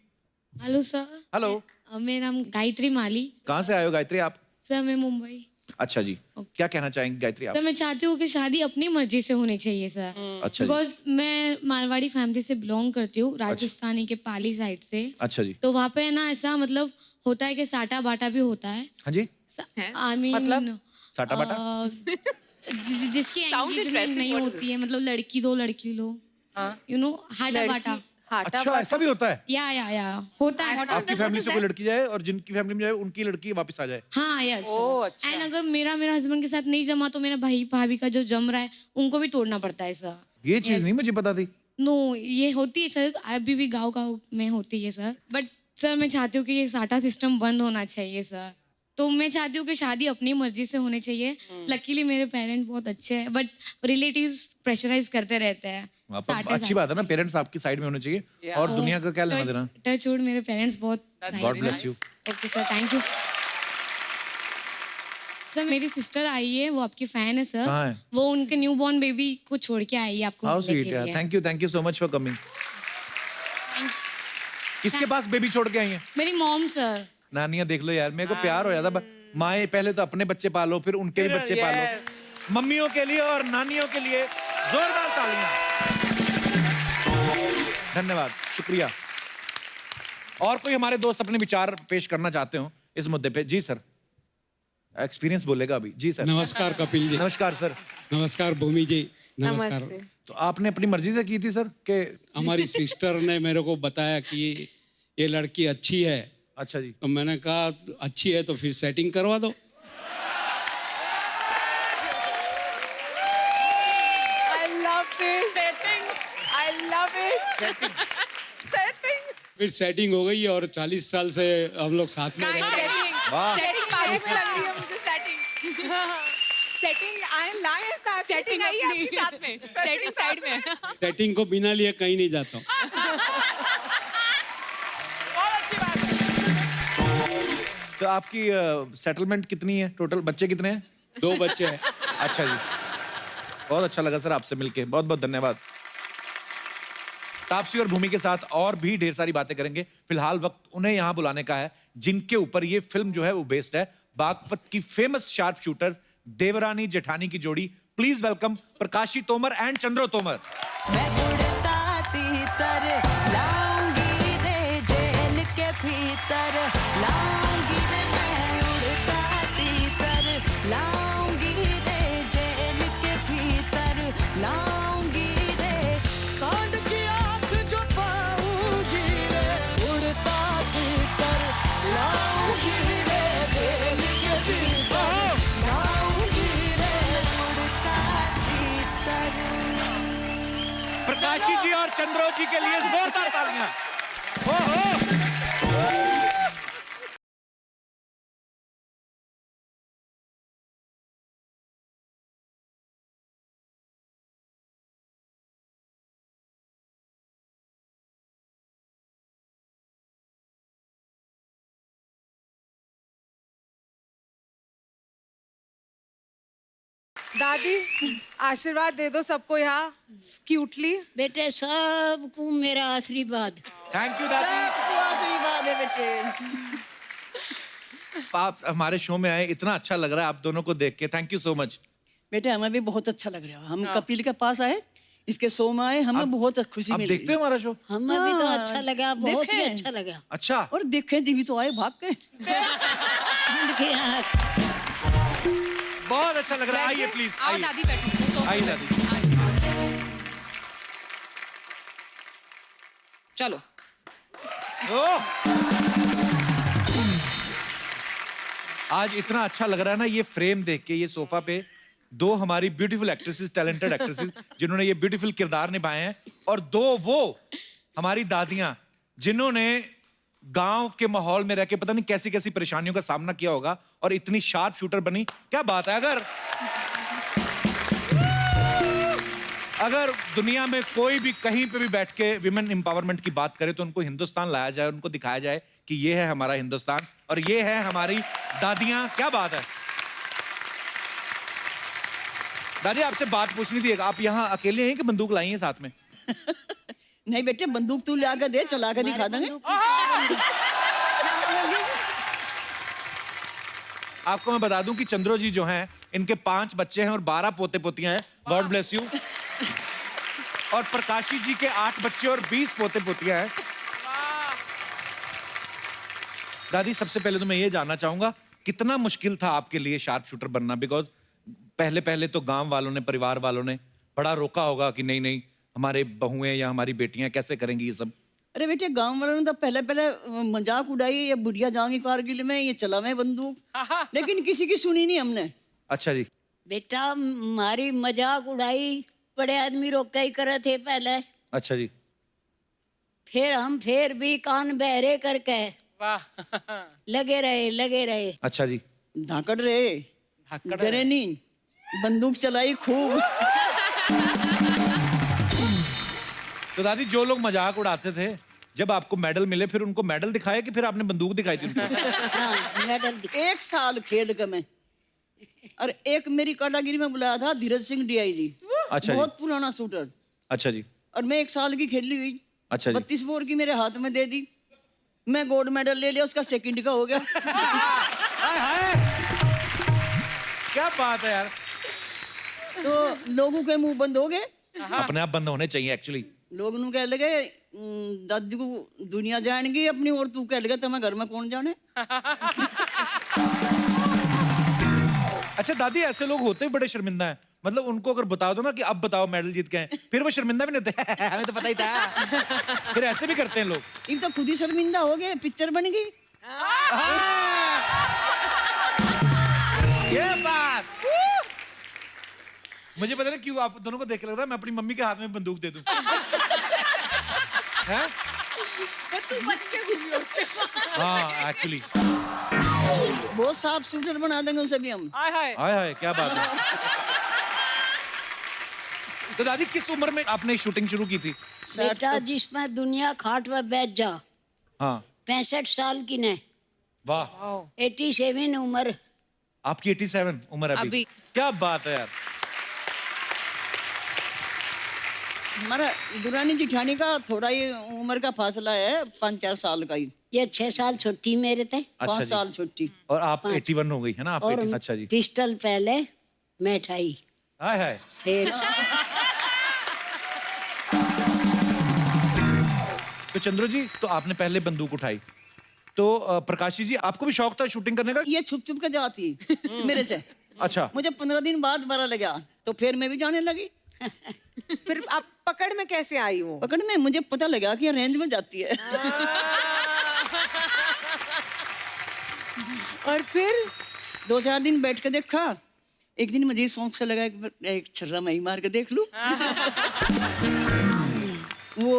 Hello sir. हेलो, मेरा नाम गायत्री माली। कहाँ से आए हो गायत्री आप? सर मैं मुंबई। अच्छा जी, क्या कहना चाहेंगे गायत्री आप? सर मैं चाहती हूँ कि शादी अपनी मर्जी से होनी चाहिए सर। अच्छा जी। बिकॉज मैं मारवाड़ी फैमिली से बिलोंग करती हूँ, राजस्थानी के पाली साइड से। अच्छा जी। तो वहाँ पे ना ऐसा मतलब होता है कि साटा बाटा भी होता है। हाँ जी, आई मीन मतलब साटा बाटा। जिसकी एंगेजमेंट नहीं होती है, मतलब लड़की दो लड़की लो, यू नो, हाटा बाटा। अच्छा, ऐसा भी होता है? या होता है। आपकी फैमिली से कोई लड़की जाए और जिनकी फैमिली में जाए उनकी लड़की वापस आ जाए? हाँ यस। एंड अगर मेरा हस्बैंड के साथ नहीं जमा तो मेरा भाई भाभी का जो जम रहा है उनको भी तोड़ना पड़ता है सर। ये चीज नहीं मुझे पता थी। नो, ये होती है सर, अभी भी गाँव में होती है सर। बट सर मैं चाहती हूँ कि ये साटा सिस्टम बंद होना चाहिए सर। तो मैं चाहती हूँ कि शादी अपनी मर्जी से होनी चाहिए। लकीली मेरे पेरेंट्स बहुत अच्छे हैं, बट रिलेटिव्स प्रेशराइज करते रहते हैं। अच्छी बात है ना, पेरेंट्स आपकी साइड में होने चाहिए और दुनिया का क्या लेना देना। टच वुड, मेरे पेरेंट्स बहुत। God bless you. Okay sir, thank you sir. मेरी सिस्टर आई है, वो आपकी फैन है सर। कहाँ है? वो उनके न्यू बॉर्न बेबी को छोड़ के आई है आपको हाउ मिलने स्वीट के यार, लिए। Thank you so much for coming. किसके पास बेबी छोड़ के आई हैं? मेरी मॉम सर। नानियां देख लो यार, मेरे को प्यार हो जाता। माएं पहले तो अपने बच्चे पालो, फिर उनके भी बच्चे पालो। मम्मियों के लिए और नानियों के लिए जोरदार तालियां। धन्यवाद, शुक्रिया। और कोई हमारे दोस्त अपने विचार पेश करना चाहते हो इस मुद्दे पे? जी सर, एक्सपीरियंस बोलेगा अभी। जी सर। नमस्कार कपिल जी। नमस्कार सर। नमस्कार भूमि जी। नमस्कार। तो आपने अपनी मर्जी से की थी सर के? हमारी सिस्टर ने मेरे को बताया कि ये लड़की अच्छी है। अच्छा जी। तो मैंने कहा अच्छी है तो फिर सेटिंग करवा दो। फिर सेटिंग हो गई और 40 साल से हम लोग साथ में रह रहे हैं। सेटिंग आई है आपके साथ में, सेटिंग साइड में। सेटिंग को बिना लिए कहीं नहीं जाता हूँ। तो आपकी सेटलमेंट कितनी है टोटल? बच्चे कितने हैं? 2 बच्चे हैं। अच्छा जी, बहुत अच्छा लगा सर आपसे मिलके, बहुत बहुत धन्यवाद। तापसी और भूमि के साथ और भी ढेर सारी बातें करेंगे। फिलहाल वक्त उन्हें यहाँ बुलाने का है जिनके ऊपर ये फिल्म जो है वो बेस्ड है। बागपत की famous sharp shooter Devrani Jethani की जोड़ी। Please welcome प्रकाशी Tomar and Chandro Tomar. मैं उड़ता तीतर लाऊंगी रे जेल के भीतर, लाऊंगी रे मैं उड़ता तीतर लाऊंगी रे जेल के भीतर, लाऊंगी रे सांड की आंख जो पाऊंगी रे, उड़ता तीतर लाऊंगी रे जेल के भीतर, लाऊंगी रे उड़ता तीतर। प्रकाशी जी और चंद्रो जी के लिए जोरदार तालियां। ओहो, दादी आशीर्वाद दे दो सबको यहाँ क्यूटली। बेटे सबको मेरा आशीर्वाद। थैंक यू दादी। आशीर्वाद है बेटे। आप हमारे शो में आए, इतना अच्छा लग रहा है आप दोनों को देख के, थैंक यू सो मच। बेटे हमें भी बहुत अच्छा लग रहा है, हम कपिल के पास आए, इसके शो में आए, हमें बहुत खुशी आप मिली। देखते हो हमारा शो? हमें भी तो अच्छा लगा, बहुत ही देखें। अच्छा लगा। अच्छा, और देखे जी भी तो आए भाग के। देखिए यहाँ बहुत अच्छा लग रहा है। आइए प्लीज, आओ आइए दादी बैठो। आइए दादी। चलो। आज इतना अच्छा लग रहा है ना ये फ्रेम देख के, ये सोफा पे दो हमारी ब्यूटीफुल एक्ट्रेसेस, टैलेंटेड एक्ट्रेसेस जिन्होंने ये ब्यूटीफुल किरदार निभाए हैं, और दो वो हमारी दादियां जिन्होंने गांव के माहौल में रह के पता नहीं कैसी कैसी परेशानियों का सामना किया होगा और इतनी शार्प शूटर बनी। क्या बात है। अगर दुनिया में कोई भी कहीं पे भी बैठ के विमेन एम्पावरमेंट की बात करे तो उनको हिंदुस्तान लाया जाए, उनको दिखाया जाए कि ये है हमारा हिंदुस्तान और ये है हमारी दादियां। क्या बात है। दादी आपसे बात पूछनी थी, आप यहाँ अकेले हैं कि बंदूक लाई हैं साथ में? नहीं बेटे, बंदूक तू ला के दे, चला के दिखा देंगे। आपको मैं बता दूं कि चंद्रो जी जो हैं, इनके 5 बच्चे हैं और 12 पोते पोतियां हैं। God bless you. और प्रकाशी जी के 8 बच्चे और 20 पोते पोतियां हैं। दादी सबसे पहले तो मैं ये जानना चाहूंगा कितना मुश्किल था आपके लिए शार्प शूटर बनना, बिकॉज पहले पहले तो गांव वालों ने, परिवार वालों ने बड़ा रोका होगा कि नहीं नहीं हमारे बहुएं या हमारी बेटियां कैसे करेंगी ये सब। अरे बेटे, गांव वालों ने तो पहले पहले मजाक उड़ाई, ये बुढ़िया जाएंगी कारगिल में, ये चला मैं बंदूक, लेकिन किसी की सुनी नहीं हमने। अच्छा जी। बेटा हमारी मजाक उड़ाई, बड़े आदमी रोका ही करे थे पहले, अच्छा जी। फिर हम फिर भी कान बहरे करके लगे रहे। अच्छा जी। धाकड़ रहे, डरे नहीं, बंदूक चलाई खूब। तो दादी जो लोग मजाक उड़ाते थे, जब आपको मेडल मिले फिर उनको मेडल दिखाया कि फिर आपने बंदूक दिखाई थी उनको? हाँ, मेडल 1 साल खेल के मैं, और एक मेरी काटागिरी में बुलाया था धीरज सिंह डीआईजी। अच्छा बहुत पुराना शूटर। अच्छा जी। और मैं 1 साल की खेली हुई। अच्छा जी। 32 बोर की मेरे हाथ में दे दी, मैं गोल्ड मेडल ले लिया, उसका सेकंड का हो गया। क्या बात है यार। तो लोगों के मुंह बंद हो गए। अपने आप बंद होने चाहिए एक्चुअली। लोग नु कह लगे दादी को दुनिया जानेगी अपनी, और तू कह लगा तुम्हें घर में कौन जाने। अच्छा दादी, ऐसे लोग होते ही बड़े शर्मिंदा हैं, मतलब उनको अगर बता दो ना कि अब बताओ मेडल जीत के हैं, फिर वो शर्मिंदा भी नहीं होते। हमें तो पता ही था। फिर ऐसे भी करते हैं लोग। इन तो खुद ही शर्मिंदा हो गए, पिक्चर बन गई। ये बात मुझे पता नहीं क्यों आप दोनों को देख के लग रहा है मैं अपनी मम्मी के हाथ में बंदूक दे दूं। हैं? तू बच के घूमियो। हाँ एक्चुअली बहुत साफ शूटर बना देंगे उसे भी हम। हाय हाय क्या बात है। तो दादी किस उम्र में आपने शूटिंग शुरू की थी? बेटा जिसमें दुनिया खाट में बैठ जा, हाँ 65 साल की ने, वाह 87 उम्र। आपकी 87 उम्र अभी। क्या बात है यार। हमारा दुरानी जिठानी का थोड़ा ही उम्र का फासला है, 5-4 साल का ही। ये 6 साल छोटी मेरे थे। 5 साल छोटी। और आप 81 हो गई है ना आप? 80। अच्छा जी। पिस्टल पहले मिठाई। हाय हाय। फिर तो चंद्रो जी, तो आपने पहले बंदूक उठाई, तो प्रकाशी जी आपको भी शौक था शूटिंग करने का? ये छुप छुप के जाती मेरे से। अच्छा। मुझे 15 दिन बाद बड़ा लगा, तो फिर मैं भी जाने लगी। फिर आप पकड़ में कैसे आई वो? पकड़ में मुझे पता लगा कि ये रेंज में जाती है। और फिर 2-4 दिन बैठ के देखा, एक दिन मुझे शौक से लगा एक छर्रा मैं ही मार के देख लूं। वो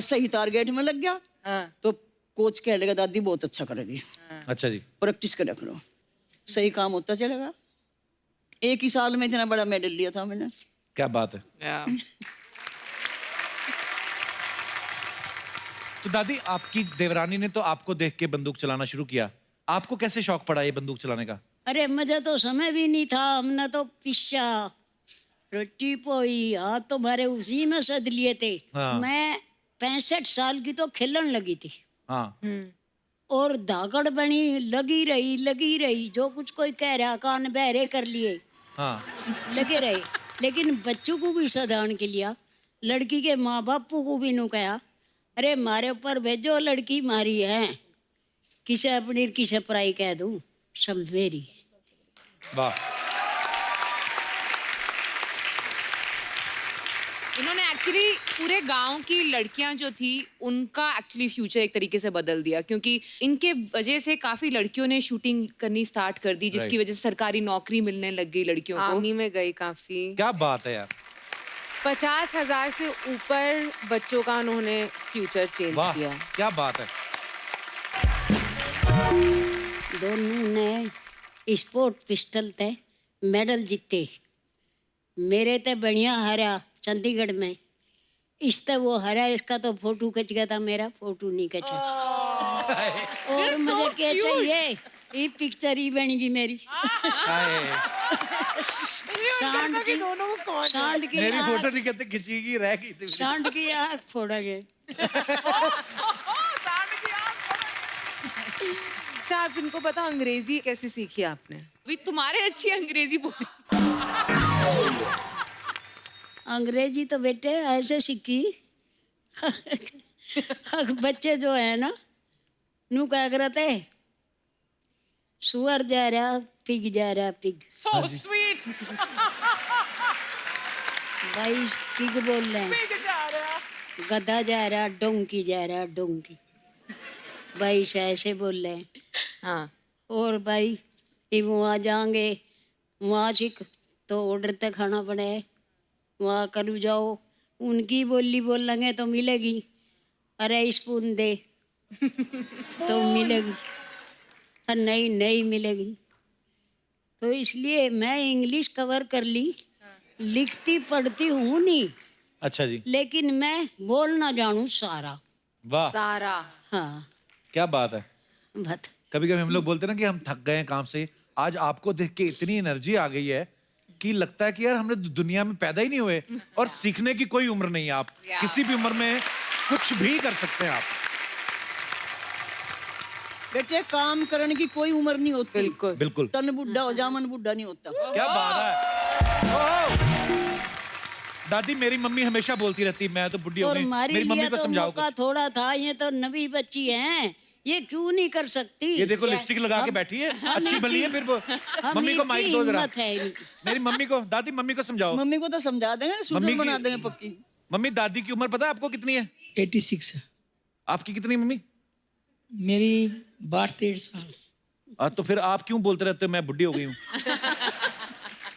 सही टारगेट में लग गया। तो कोच कह लगा दादी बहुत अच्छा करेगी। अच्छा जी। प्रैक्टिस करा करो, सही काम होता चलेगा। 1 ही साल में इतना बड़ा मेडल लिया था मैंने। क्या बात है। तो दादी, आपकी देवरानी ने तो आपको देख के बंदूक चलाना शुरू किया, आपको कैसे शौक पड़ा ये बंदूक चलाने का? अरे मुझे तो समय भी नहीं था, हमने तो पिस्सा रोटी पोई हाथ तो भरे उसी में सद लिए थे। हाँ। मैं 65 साल की तो खेलने लगी थी। हाँ। और धाकड़ बनी लगी रही जो कुछ कोई कह रहा कान बहरे कर लिए हाँ लगे रहे। लेकिन बच्चों को भी सावधान के लिया, लड़की के माँ बापू को भी नु कहा अरे मारे ऊपर भेजो लड़की मारी है, किसे अपनी किसे पराई कह दूं, सब मेरी है। वाह। इन्होंने एक्चुअली पूरे गांव की लड़कियां जो थी उनका एक्चुअली फ्यूचर एक तरीके से बदल दिया, क्योंकि इनके वजह से काफी लड़कियों ने शूटिंग करनी स्टार्ट कर दी, जिसकी वजह से सरकारी नौकरी मिलने लग गई लड़कियों को। आर्मी में गई काफी। क्या बात है यार। 50,000 से ऊपर बच्चों का उन्होंने फ्यूचर चेंज वाह किया। क्या बात है। दोनों ने स्पोर्ट पिस्टल ते मेडल जीते। मेरे ते बढ़िया हरा चंडीगढ़ में, इससे वो हरा, इसका तो फोटो खिंच गया था, मेरा फोटो नहीं खिंचा। और मुझे क्या चाहिए, ये पिक्चर ही बनेगी मेरी। सांड की सांड की मेरी आँख- फोटो नहीं कहते खिंचेगी रहेगी। सांड की आँख फोड़ा गया। अच्छा, आप जिनको पता अंग्रेजी कैसे सीखी आपने? अभी तुम्हारे अच्छी अंग्रेजी बोली। अंग्रेजी तो बेटे ऐसे सीखी बच्चे जो है ना नू क्या करते, सुअर जा रहा पिग जा रहा पिग। So sweet. भाई पिग बोल रहे हैं, गधा जा रहा डोंकी जा रहा डोंकी, भाई से ऐसे बोल रहे हैं। हाँ। और भाई ये वहाँ जाएंगे, वहाँ सीख तो ऑर्डर तक खाना पड़े, वहाँ करू जाओ, उनकी बोली बोलेंगे तो मिलेगी, अरे स्पून दे तो मिलेगी, और नहीं नहीं मिलेगी। तो इसलिए मैं इंग्लिश कवर कर ली, लिखती पढ़ती हूँ नहीं, अच्छा जी। लेकिन मैं बोलना जानूँ सारा। वाह सारा। हाँ क्या बात है। बत कभी कभी हम लोग बोलते हैं ना कि हम थक गए हैं काम से, आज आपको देख के इतनी एनर्जी आ गई है कि लगता है कि यार हमने दुनिया में पैदा ही नहीं हुए, और सीखने की कोई उम्र नहीं है। आप किसी भी उम्र में कुछ भी कर सकते हैं आप। बेटे काम करने की कोई उम्र नहीं होती। बिल्कुल बिल्कुल। तन बुढ़ा हो जा मन बुढ़ा नहीं होता। क्या बात है। ओह! दादी मेरी मम्मी हमेशा बोलती रहती, मैं तो बुढ़ी हो और गई, हमारे मेरी मम्मी लिए को तो समझाओ मौका कुछ। थोड़ा था, ये तो नवी बच्ची हैं, ये क्यों नहीं कर सकती। ये देखो लिपस्टिक लगा के बैठी है, अच्छी भली है, फिर वो मम्मी को माइक दो जरा। हिम्मत है इनकी। मेरी मम्मी को, दादी मम्मी को समझाओ। मम्मी को तो समझा देंगे ना, मम्मी सुंदर की- बना देंगे पक्की। मम्मी दादी की उम्र पता है आपको कितनी है? 86 है। आपकी कितनी मम्मी? मेरी 62 साल। तो फिर आप क्यों बोलते रहते हो मैं बुढ़ी हो गई हूँ?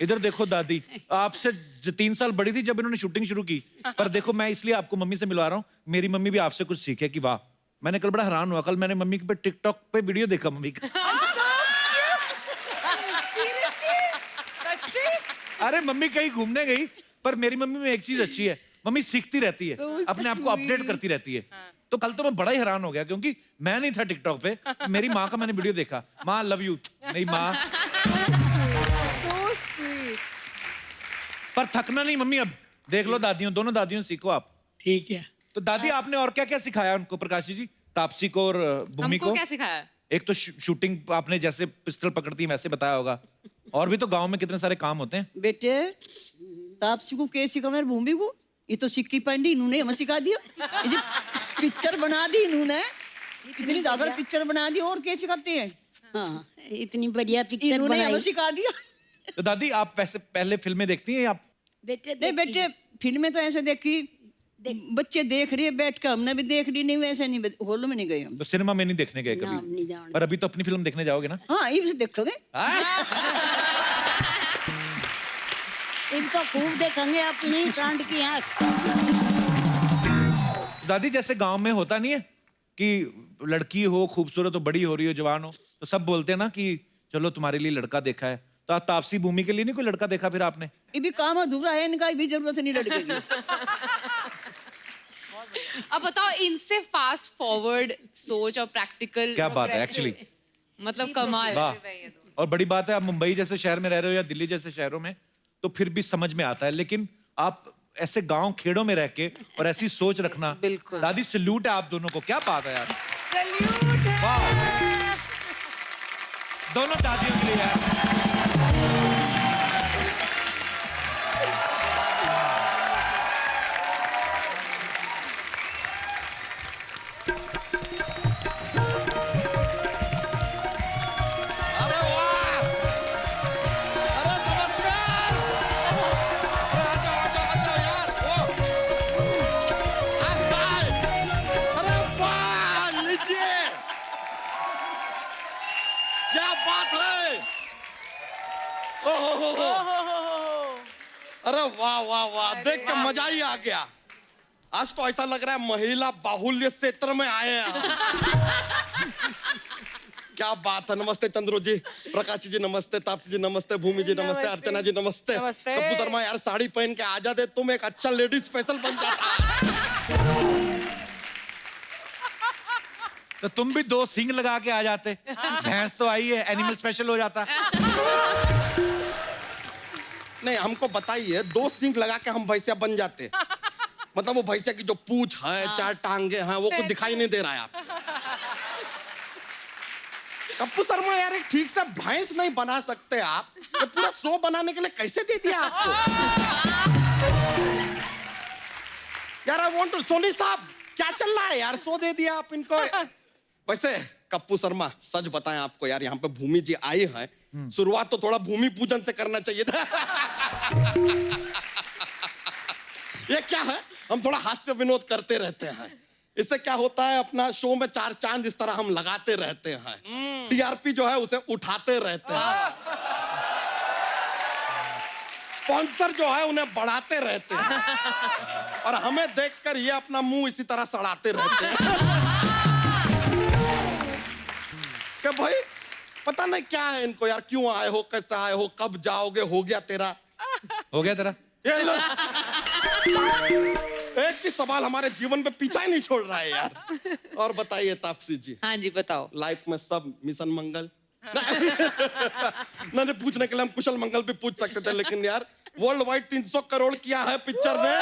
इधर देखो दादी, आपसे 3 साल बड़ी थी जब इन्होंने शूटिंग शुरू की, पर देखो मैं इसलिए आपको मम्मी से मिलवा रहा हूँ, मेरी मम्मी भी आपसे कुछ सीखे कि वाह। मैंने कल बड़ा हैरान हुआ, कल मैंने मम्मी पे टिकटॉक पे वीडियो देखा मम्मी का। अरे मम्मी कहीं घूमने गई, पर मेरी मम्मी में एक चीज अच्छी है, मम्मी सीखती रहती है, अपने आप को अपडेट करती रहती है। तो कल तो मैं बड़ा ही हैरान हो गया, क्योंकि मैं नहीं था टिकटॉक पे, मेरी माँ का मैंने वीडियो देखा। माँ लव यू, मेरी माँ। पर थकना नहीं मम्मी, अब देख लो दादियों, दोनों दादियों सीखो आप। ठीक है। तो दादी आपने और क्या क्या सिखाया उनको, प्रकाशी जी, तापसी को और भूमि हमको को? क्या सिखाया? एक तो शूटिंग आपने जैसे पिस्टल पकड़ती है वैसे बताया होगा, और भी तो गांव में कितने सारे काम होते हैं। बेटे तापसी को के सिखा, मेरे भूमि को ये तो सिक्की पैंडी इन्होंने हमें सिखा दिया। ये जो पिक्चर बना दी इन्होंने, इतनी दागर पिक्चर बना दी, और क्या सिखाते हैं। हाँ इतनी बढ़िया पिक्चर इन्होंने हमें बनाई। सिखा दिया। तो दादी आप पहले फिल्में देखती हैं आप? बेटे नहीं बेटे फिल्में तो ऐसे देखी, बच्चे देख रहे बैठ कर, हमने भी देख ली, नहीं वैसे नहीं, हॉल में नहीं गए हम। तो सिनेमा में नहीं देखने गए नाम कभी? नहीं जान। पर अभी तो अपनी फिल्म देखने जाओगे ना? हाँ ये भी देखोगे। इनको खूब देखेंगे अपनी सांड की आँख। दादी जैसे गांव में होता नहीं है कि लड़की हो खूबसूरत हो, बड़ी हो रही हो, जवान हो, तो सब बोलते हैं ना कि चलो तुम्हारे लिए लड़का देखा है। तो आप तापसी भूमि के लिए नहीं कोई लड़का देखा फिर आपने? ये भी काम अधूरा है, इनका भी जरूरत नहीं लड़के की। अब बताओ, इनसे फास्ट फॉरवर्ड सोच और प्रैक्टिकल। क्या बात है एक्चुअली, मतलब कमाल। वाह। और बड़ी बात है, आप मुंबई जैसे शहर में रह रहे हो या दिल्ली जैसे शहरों में, तो फिर भी समझ में आता है, लेकिन आप ऐसे गांव खेड़ों में रह के और ऐसी सोच रखना, बिल्कुल। दादी सैल्यूट है आप दोनों को, क्या बात है यार। वाह दोनों दादियों के लिए यार अरे वाह अरे नमस्कार अरे आ जाओ यार हाय अरे वाह लीजिए क्या बात है ओहो अरे वाह वाह वाह देख के मजा ही आ गया आज तो ऐसा लग रहा है महिला बाहुल्य क्षेत्र में आए हैं हम। क्या बात है नमस्ते चंद्रो जी प्रकाश जी नमस्ते तापसी जी नमस्ते भूमि जी नमस्ते अर्चना जी नमस्ते कप्पू शर्मा यार साड़ी पहन के आ जाते तुम एक अच्छा लेडी स्पेशल बन जाता तो तुम भी 2 सिंग लगा के आ जाते भैंस तो आई है एनिमल स्पेशल हो जाता नहीं हमको बताइए 2 सिंग लगा के हम भैंसिया बन जाते मतलब वो भैंसिया की जो पूंछ है 4 टांगे हैं वो कुछ दिखाई नहीं दे रहा है आप कप्पू शर्मा यार एक ठीक से भैंस नहीं बना सकते आप ये पूरा शो बनाने के लिए कैसे दे दिया आपको यार आई वांट टू सोनी साहब क्या चल रहा है यार शो दे दिया आप इनको वैसे कप्पू शर्मा सच बताएं आपको यार यहाँ पे भूमि जी आई है शुरुआत तो थोड़ा भूमि पूजन से करना चाहिए था ये क्या है हम थोड़ा हास्य विनोद करते रहते हैं इससे क्या होता है अपना शो में 4 चांद इस तरह हम लगाते रहते हैं टीआरपी जो है उसे उठाते रहते हैं स्पॉन्सर जो है उन्हें बढ़ाते रहते हैं और हमें देखकर ये अपना मुंह इसी तरह सड़ाते रहते हैं कि भाई पता नहीं क्या है इनको यार क्यों आए हो कैसे आए हो कब जाओगे हो गया तेरा ये लो एक ही सवाल हमारे जीवन पे पीछा ही नहीं छोड़ रहा है यार और बताइए तापसी जी हाँ जी बताओ लाइफ में सब मिशन मंगल नहीं पूछने के लिए हम कुशल मंगल भी पूछ सकते थे लेकिन यार वर्ल्ड वाइड 300 करोड़ किया है पिक्चर ने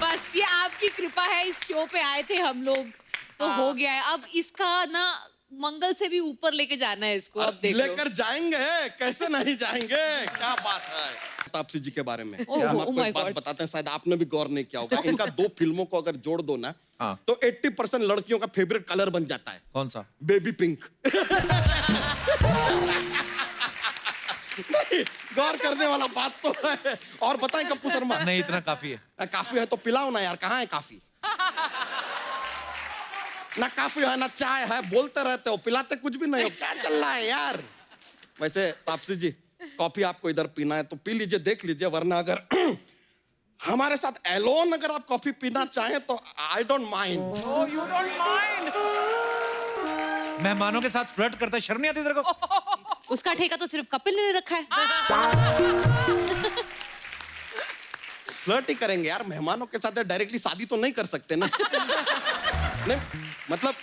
बस ये आपकी कृपा है इस शो पे आए थे हम लोग तो हो गया है अब इसका ना मंगल से भी ऊपर लेके जाना है इसको अब देख लो लेकर जाएंगे कैसे नहीं जाएंगे क्या बात है तापसी जी के बारे में ओह, हम ओह आपको माय एक बात गॉड। बताते हैं शायद आपने भी गौर नहीं किया होगा इनका 2 फिल्मों को अगर जोड़ दो ना तो 80% लड़कियों का फेवरेट कलर बन जाता है कौन सा बेबी पिंक नहीं गौर करने वाला बात तो है और बताएं कप्पू शर्मा नहीं इतना काफी है काफी है तो पिलाओ ना यार कहाँ है काफी ना काफी है ना चाय है बोलते रहते हो पिलाते कुछ भी नहीं हो क्या चल रहा है यार वैसे तापसी जी कॉफी आपको इधर पीना है तो पी लीजिए देख लीजिए वरना अगर हमारे साथ एलोन अगर आप कॉफी पीना चाहें तो आई डोंट माइंड मेहमानों के साथ फ्लर्ट करता है शर्म नहीं आती तेरे को उसका ठेका तो सिर्फ कपिल ने रखा है फ्लर्ट ही करेंगे यार मेहमानों के साथ डायरेक्टली शादी तो नहीं कर सकते ना नहीं मतलब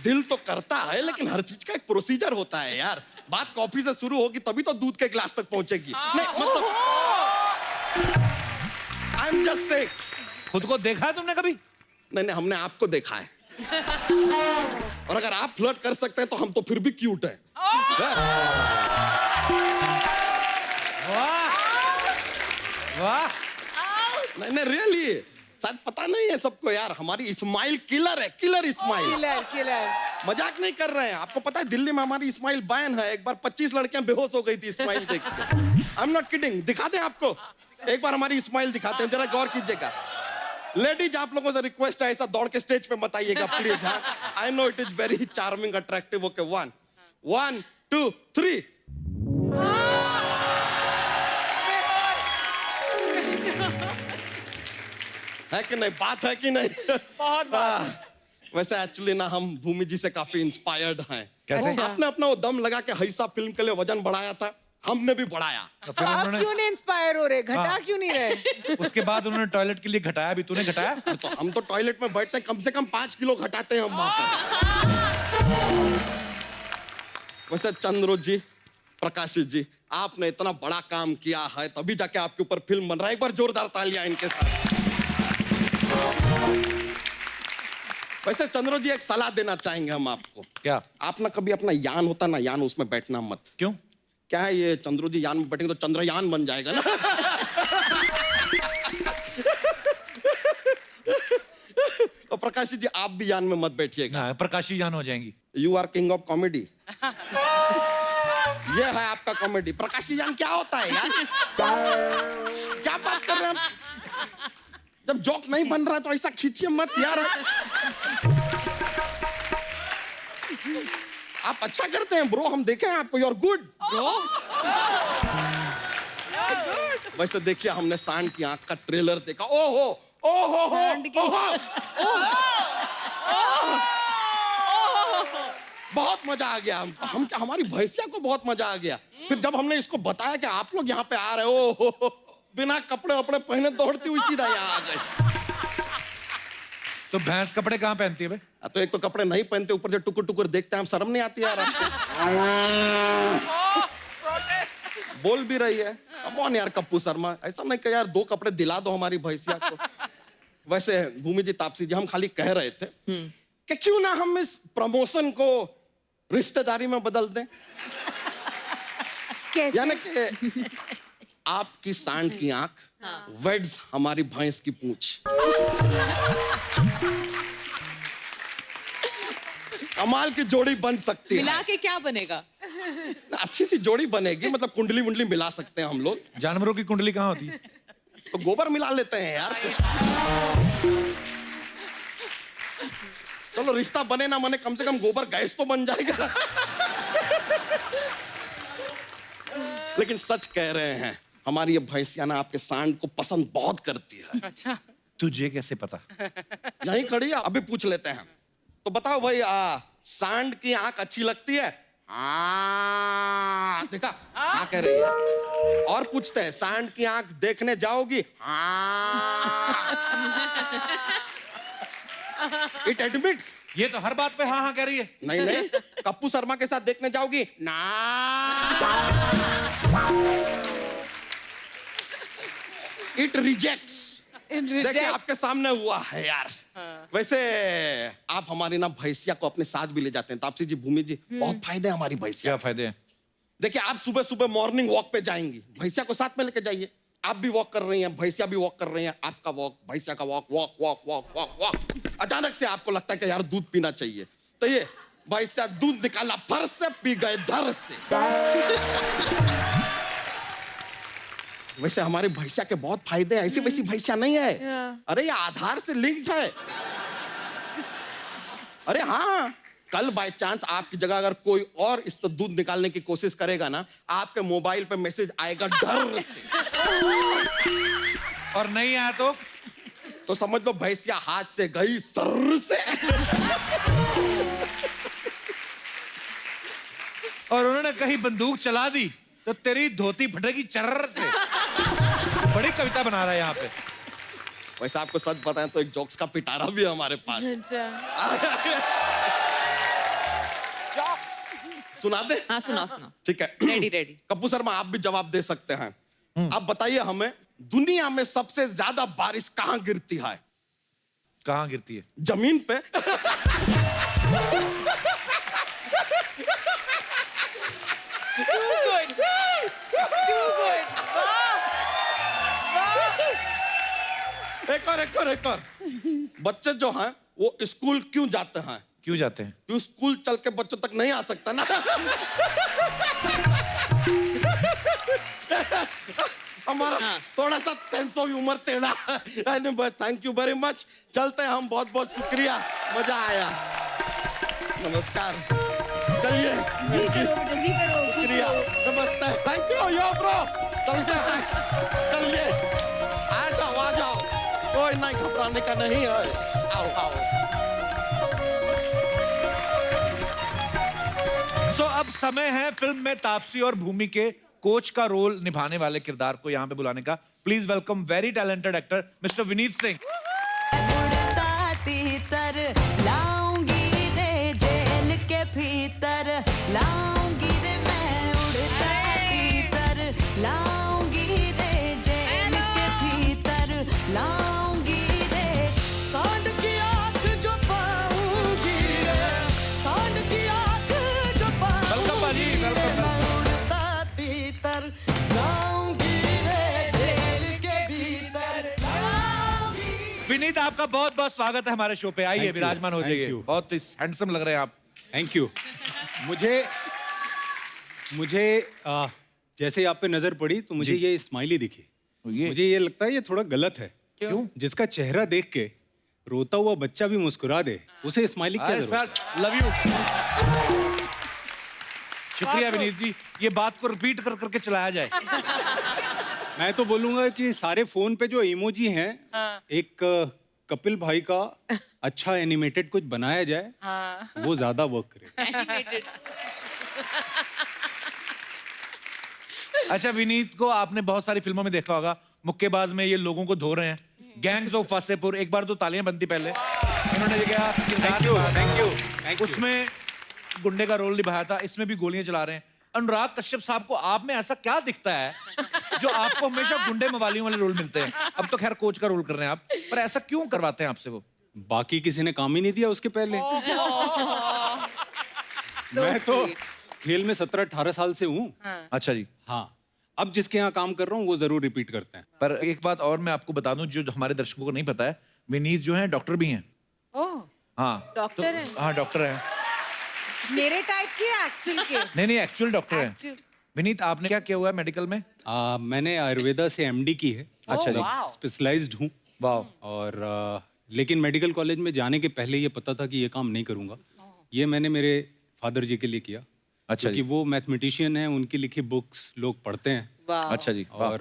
दिल तो करता है लेकिन हर चीज का एक प्रोसीजर होता है यार बात कॉफी से शुरू होगी तभी तो दूध के गिलास तक पहुंचेगी नहीं मतलब आई एम जस्ट से खुद को देखा है तुमने कभी नहीं हमने आपको देखा है और अगर आप फ्लर्ट कर सकते हैं तो हम तो फिर भी क्यूट है वाह नहीं रियली शायद पता नहीं है सबको यार हमारी स्माइल किलर है किलर स्माइल मजाक नहीं कर रहे हैं आपको पता है दिल्ली में हमारी स्माइल बैन है एक बार 25 लड़कियां बेहोश हो गई थी स्माइल देख के आई एम नॉट किडिंग दिखा दें आपको एक बार हमारी स्माइल दिखाते हैं जरा गौर कीजिएगा लेडीज आप लोगों से रिक्वेस्ट है ऐसा दौड़ के स्टेज पे मत आइएगा please I know it is very charming attractive okay 1 2 3 है कि नहीं बात है कि नहीं बहुत वैसे एक्चुअली ना हम भूमि जी से काफी इंस्पायर्ड हैं कैसे? आपने अपना वो दम लगा के हैसा फिल्म के लिए वजन बढ़ाया था हमने भी बढ़ाया तो फिर आप उन्होंने क्यों नहीं इंस्पायर हो रहे घटा हाँ। क्यों नहीं रहे उसके बाद उन्होंने टॉयलेट के लिए घटाया भी तूने घटाया तो हम तो टॉयलेट में बैठते हैं कम से कम 5 किलो घटाते हैं हम वहां पर वैसे चंद्रो जी प्रकाशित जी आपने इतना बड़ा काम किया है तभी जाके आपके ऊपर फिल्म बन रहा है एक बार जोरदार तालियां इनके साथ वैसे चंद्रो जी एक सलाह देना चाहेंगे हम आपको। क्या? आप ना कभी अपना यान होता ना, यान, उसमें बैठना मत। क्यों? क्या है ये चंद्रो जी यान में बैठेंगे तो चंद्रयान बन जाएगा ना। और प्रकाश जी आप भी यान में मत बैठिएगा। हाँ, प्रकाशी यान हो जाएंगी। You are king of comedy. ये है आपका कॉमेडी। प्रकाशी यान क्या होता है यार? क्या बात कर रहे हैं आप? जब जोक नहीं बन रहा तो ऐसा खींचिए मत यार। आप अच्छा करते हैं ब्रो, हम देखे हैं आपको, यू आर गुड ब्रो। वैसे देखिए हमने सांड की आंख का ट्रेलर देखा। ओहो ओहो बहुत मजा आ गया। हम हमारी भैंसिया को बहुत मजा आ गया। फिर जब हमने इसको बताया कि आप लोग यहाँ पे आ रहे हो, बिना कपड़े वपड़े पहने दौड़ती हुई सीधा यहाँ आ गए। तो भैंस कपड़े कहाँ पहनती है बे? तो एक तो कपड़े नहीं पहनते, ऊपर जो टुकुर टुकुर देखते हैं, हम शर्म नहीं आती यार आपको? बोल भी रही है। कौन यार कप्पू शर्मा, ऐसा नहीं कह यार, 2 कपड़े दिला दो हमारी भैंसिया को। वैसे भूमि जी, तापसी जी, हम खाली कह रहे थे कि क्यों ना हम इस प्रमोशन को रिश्तेदारी में बदल दें। यानी कि आपकी सांड की आंख वेड्स हमारी भैंस की पूंछ। कमाल की जोड़ी बन सकती है। मिला के क्या बनेगा? अच्छी सी जोड़ी बनेगी, मतलब कुंडली वुंडली मिला सकते हैं हम लोग। जानवरों की कुंडली कहाँ होती है? तो गोबर मिला लेते हैं यार कुछ। चलो रिश्ता बने ना बने, कम से कम गोबर गैस तो बन जाएगा। लेकिन सच कह रहे हैं, हमारी ये भैंसिया ना आपके सांड को पसंद बहुत करती है। अच्छा, तुझे कैसे पता? यहीं खड़ी है, अभी पूछ लेते हैं। तो बताओ भाई, सांड की आंख अच्छी लगती है? देखा क्या कह रही है। और पूछते हैं, सांड की आंख देखने जाओगी? It admits. ये तो हर बात पे हाँ हाँ कह रही है। नहीं नहीं, कप्पू शर्मा के साथ देखने जाओगी? ना। It rejects. देखिए आपके सामने हुआ है यार। वैसे आप हमारी ना भैंसिया को अपने साथ भी ले जाते हैं। तापसी जी, भूमि जी, बहुत फायदे हैं हमारी भैंसिया। क्या फायदे हैं? देखिए आप सुबह सुबह मॉर्निंग वॉक पे जाएंगी, भैंसिया को साथ में लेके जाइए। आप भी वॉक कर रही हैं, भैंसिया भी वॉक कर रही हैं, आपका वॉक, भैंसिया का walk, walk walk walk walk walk. अचानक से आपको लगता है कि यार दूध पीना चाहिए, तो ये भैंसिया दूध निकाला फर्श से, पी गए धर से। वैसे हमारे भैंसिया के बहुत फायदे हैं, ऐसी वैसी भैंसिया नहीं है। अरे ये आधार से लिंक्ड है। अरे हाँ, कल बाय चांस आपकी जगह अगर कोई और इससे दूध निकालने की कोशिश करेगा ना, आपके मोबाइल पे मैसेज आएगा डर से। और नहीं आया तो समझ लो भैंसिया हाथ से गई सर से। और उन्होंने कहीं बंदूक चला दी तो तेरी धोती फटेगी चर्र से। बड़ी कविता बना रहा है यहाँ पे। वैसे आपको सच बताएं तो एक जोक्स का पिटारा भी है हमारे पास। सुना दे? हाँ सुनाओ सुनाओ। ठीक है, रेडी रेडी। कप्पू शर्मा आप भी जवाब दे सकते हैं। आप बताइए हमें, दुनिया में सबसे ज्यादा बारिश कहाँ गिरती है? कहाँ गिरती है? जमीन पे। एक और। बच्चे जो हैं वो स्कूल क्यों जाते हैं? क्यों जाते हैं? क्यों स्कूल चल के बच्चों तक नहीं आ सकता ना। हमारा थोड़ा सा सेंस ऑफ ह्यूमर टेढ़ा है। Thank you very much. चलते हैं हम, बहुत बहुत शुक्रिया, मजा आया। नमस्कार, चलिए। शुक्रिया, नमस्ते, थैंक यू यो ब्रो। चलते हैं, चलिए, आ जाओ, कोई नहीं घबराने का नहीं है। आओ। सो अब समय है फिल्म में तापसी और भूमि के कोच का रोल निभाने वाले किरदार को यहाँ पे बुलाने का। Please welcome very talented actor mister Vineet Singh. लाऊंगी रे जेल के भीतर, लाऊंगी रे मैं उड़ता तीतर, लाऊंगी रे जेल के भीतर, लाऊंगी रे सांड की आंख जो पाऊं विनीत आपका बहुत बहुत स्वागत है हमारे शो पे। आइए Thank you, विराजमान हो thank जाइए। you. बहुत हैंडसम लग रहे हैं आप। Thank you. मुझे जैसे आप पे नजर पड़ी तो मुझे ये स्माइली दिखी। मुझे ये लगता है ये थोड़ा गलत है। क्यों? जिसका चेहरा देख के रोता हुआ बच्चा भी मुस्कुरा दे, उसे स्माइली क्या अरे जरूरत? Sir love you. शुक्रिया विनीत जी, ये बात को रिपीट कर करके चलाया जाए। मैं तो बोलूंगा कि सारे फोन पे जो इमोजी हैं, एक कपिल भाई का अच्छा एनिमेटेड कुछ बनाया जाए, वो ज्यादा वर्क करे। अच्छा विनीत को आपने बहुत सारी फिल्मों में देखा होगा। मुक्केबाज में ये लोगों को धो रहे हैं। गैंग्स ऑफ वासेपुर, एक बार तो तालियां बनती पहले। इन्होंने ये क्या किरदार निभाया। Thank you. उसमें गुंडे का रोल निभाया था, इसमें भी गोलियां चला रहे हैं। अनुराग कश्यप साहब को आप में ऐसा क्या दिखता है जो आपको हमेशा गुंडे मवालियों वाले रोल मिलते हैं? अब तो खैर कोच का रोल कर रहे हैं आप, पर ऐसा क्यों करवाते हैं आपसे वो? बाकी किसी ने काम ही नहीं दिया उसके पहले। मैं तो खेल में 17-18 साल से हूँ। अच्छा जी। हाँ, अब जिसके यहाँ काम कर रहा हूँ वो जरूर रिपीट करते हैं। पर एक बात और मैं आपको बता दूं जो हमारे दर्शकों को नहीं पता है, विनीत जो है डॉक्टर भी हैं। हाँ डॉक्टर हैं? हाँ डॉक्टर हैं। मेरे टाइप के एक्चुअल के? नहीं एक्चुअल डॉक्टर हैं। विनीत आपने क्या किया हुआ है मेडिकल में? मैंने आयुर्वेदा से MD की है। अच्छा जी। स्पेशलाइज्ड हूँ। और लेकिन मेडिकल कॉलेज में जाने के पहले ये पता था कि ये काम नहीं करूँगा। ये मैंने मेरे फादर जी के लिए किया। अच्छा क्योंकि वो मैथमेटिशियन हैं, उनकी लिखी बुक्स लोग पढ़ते हैं। अच्छा जी। और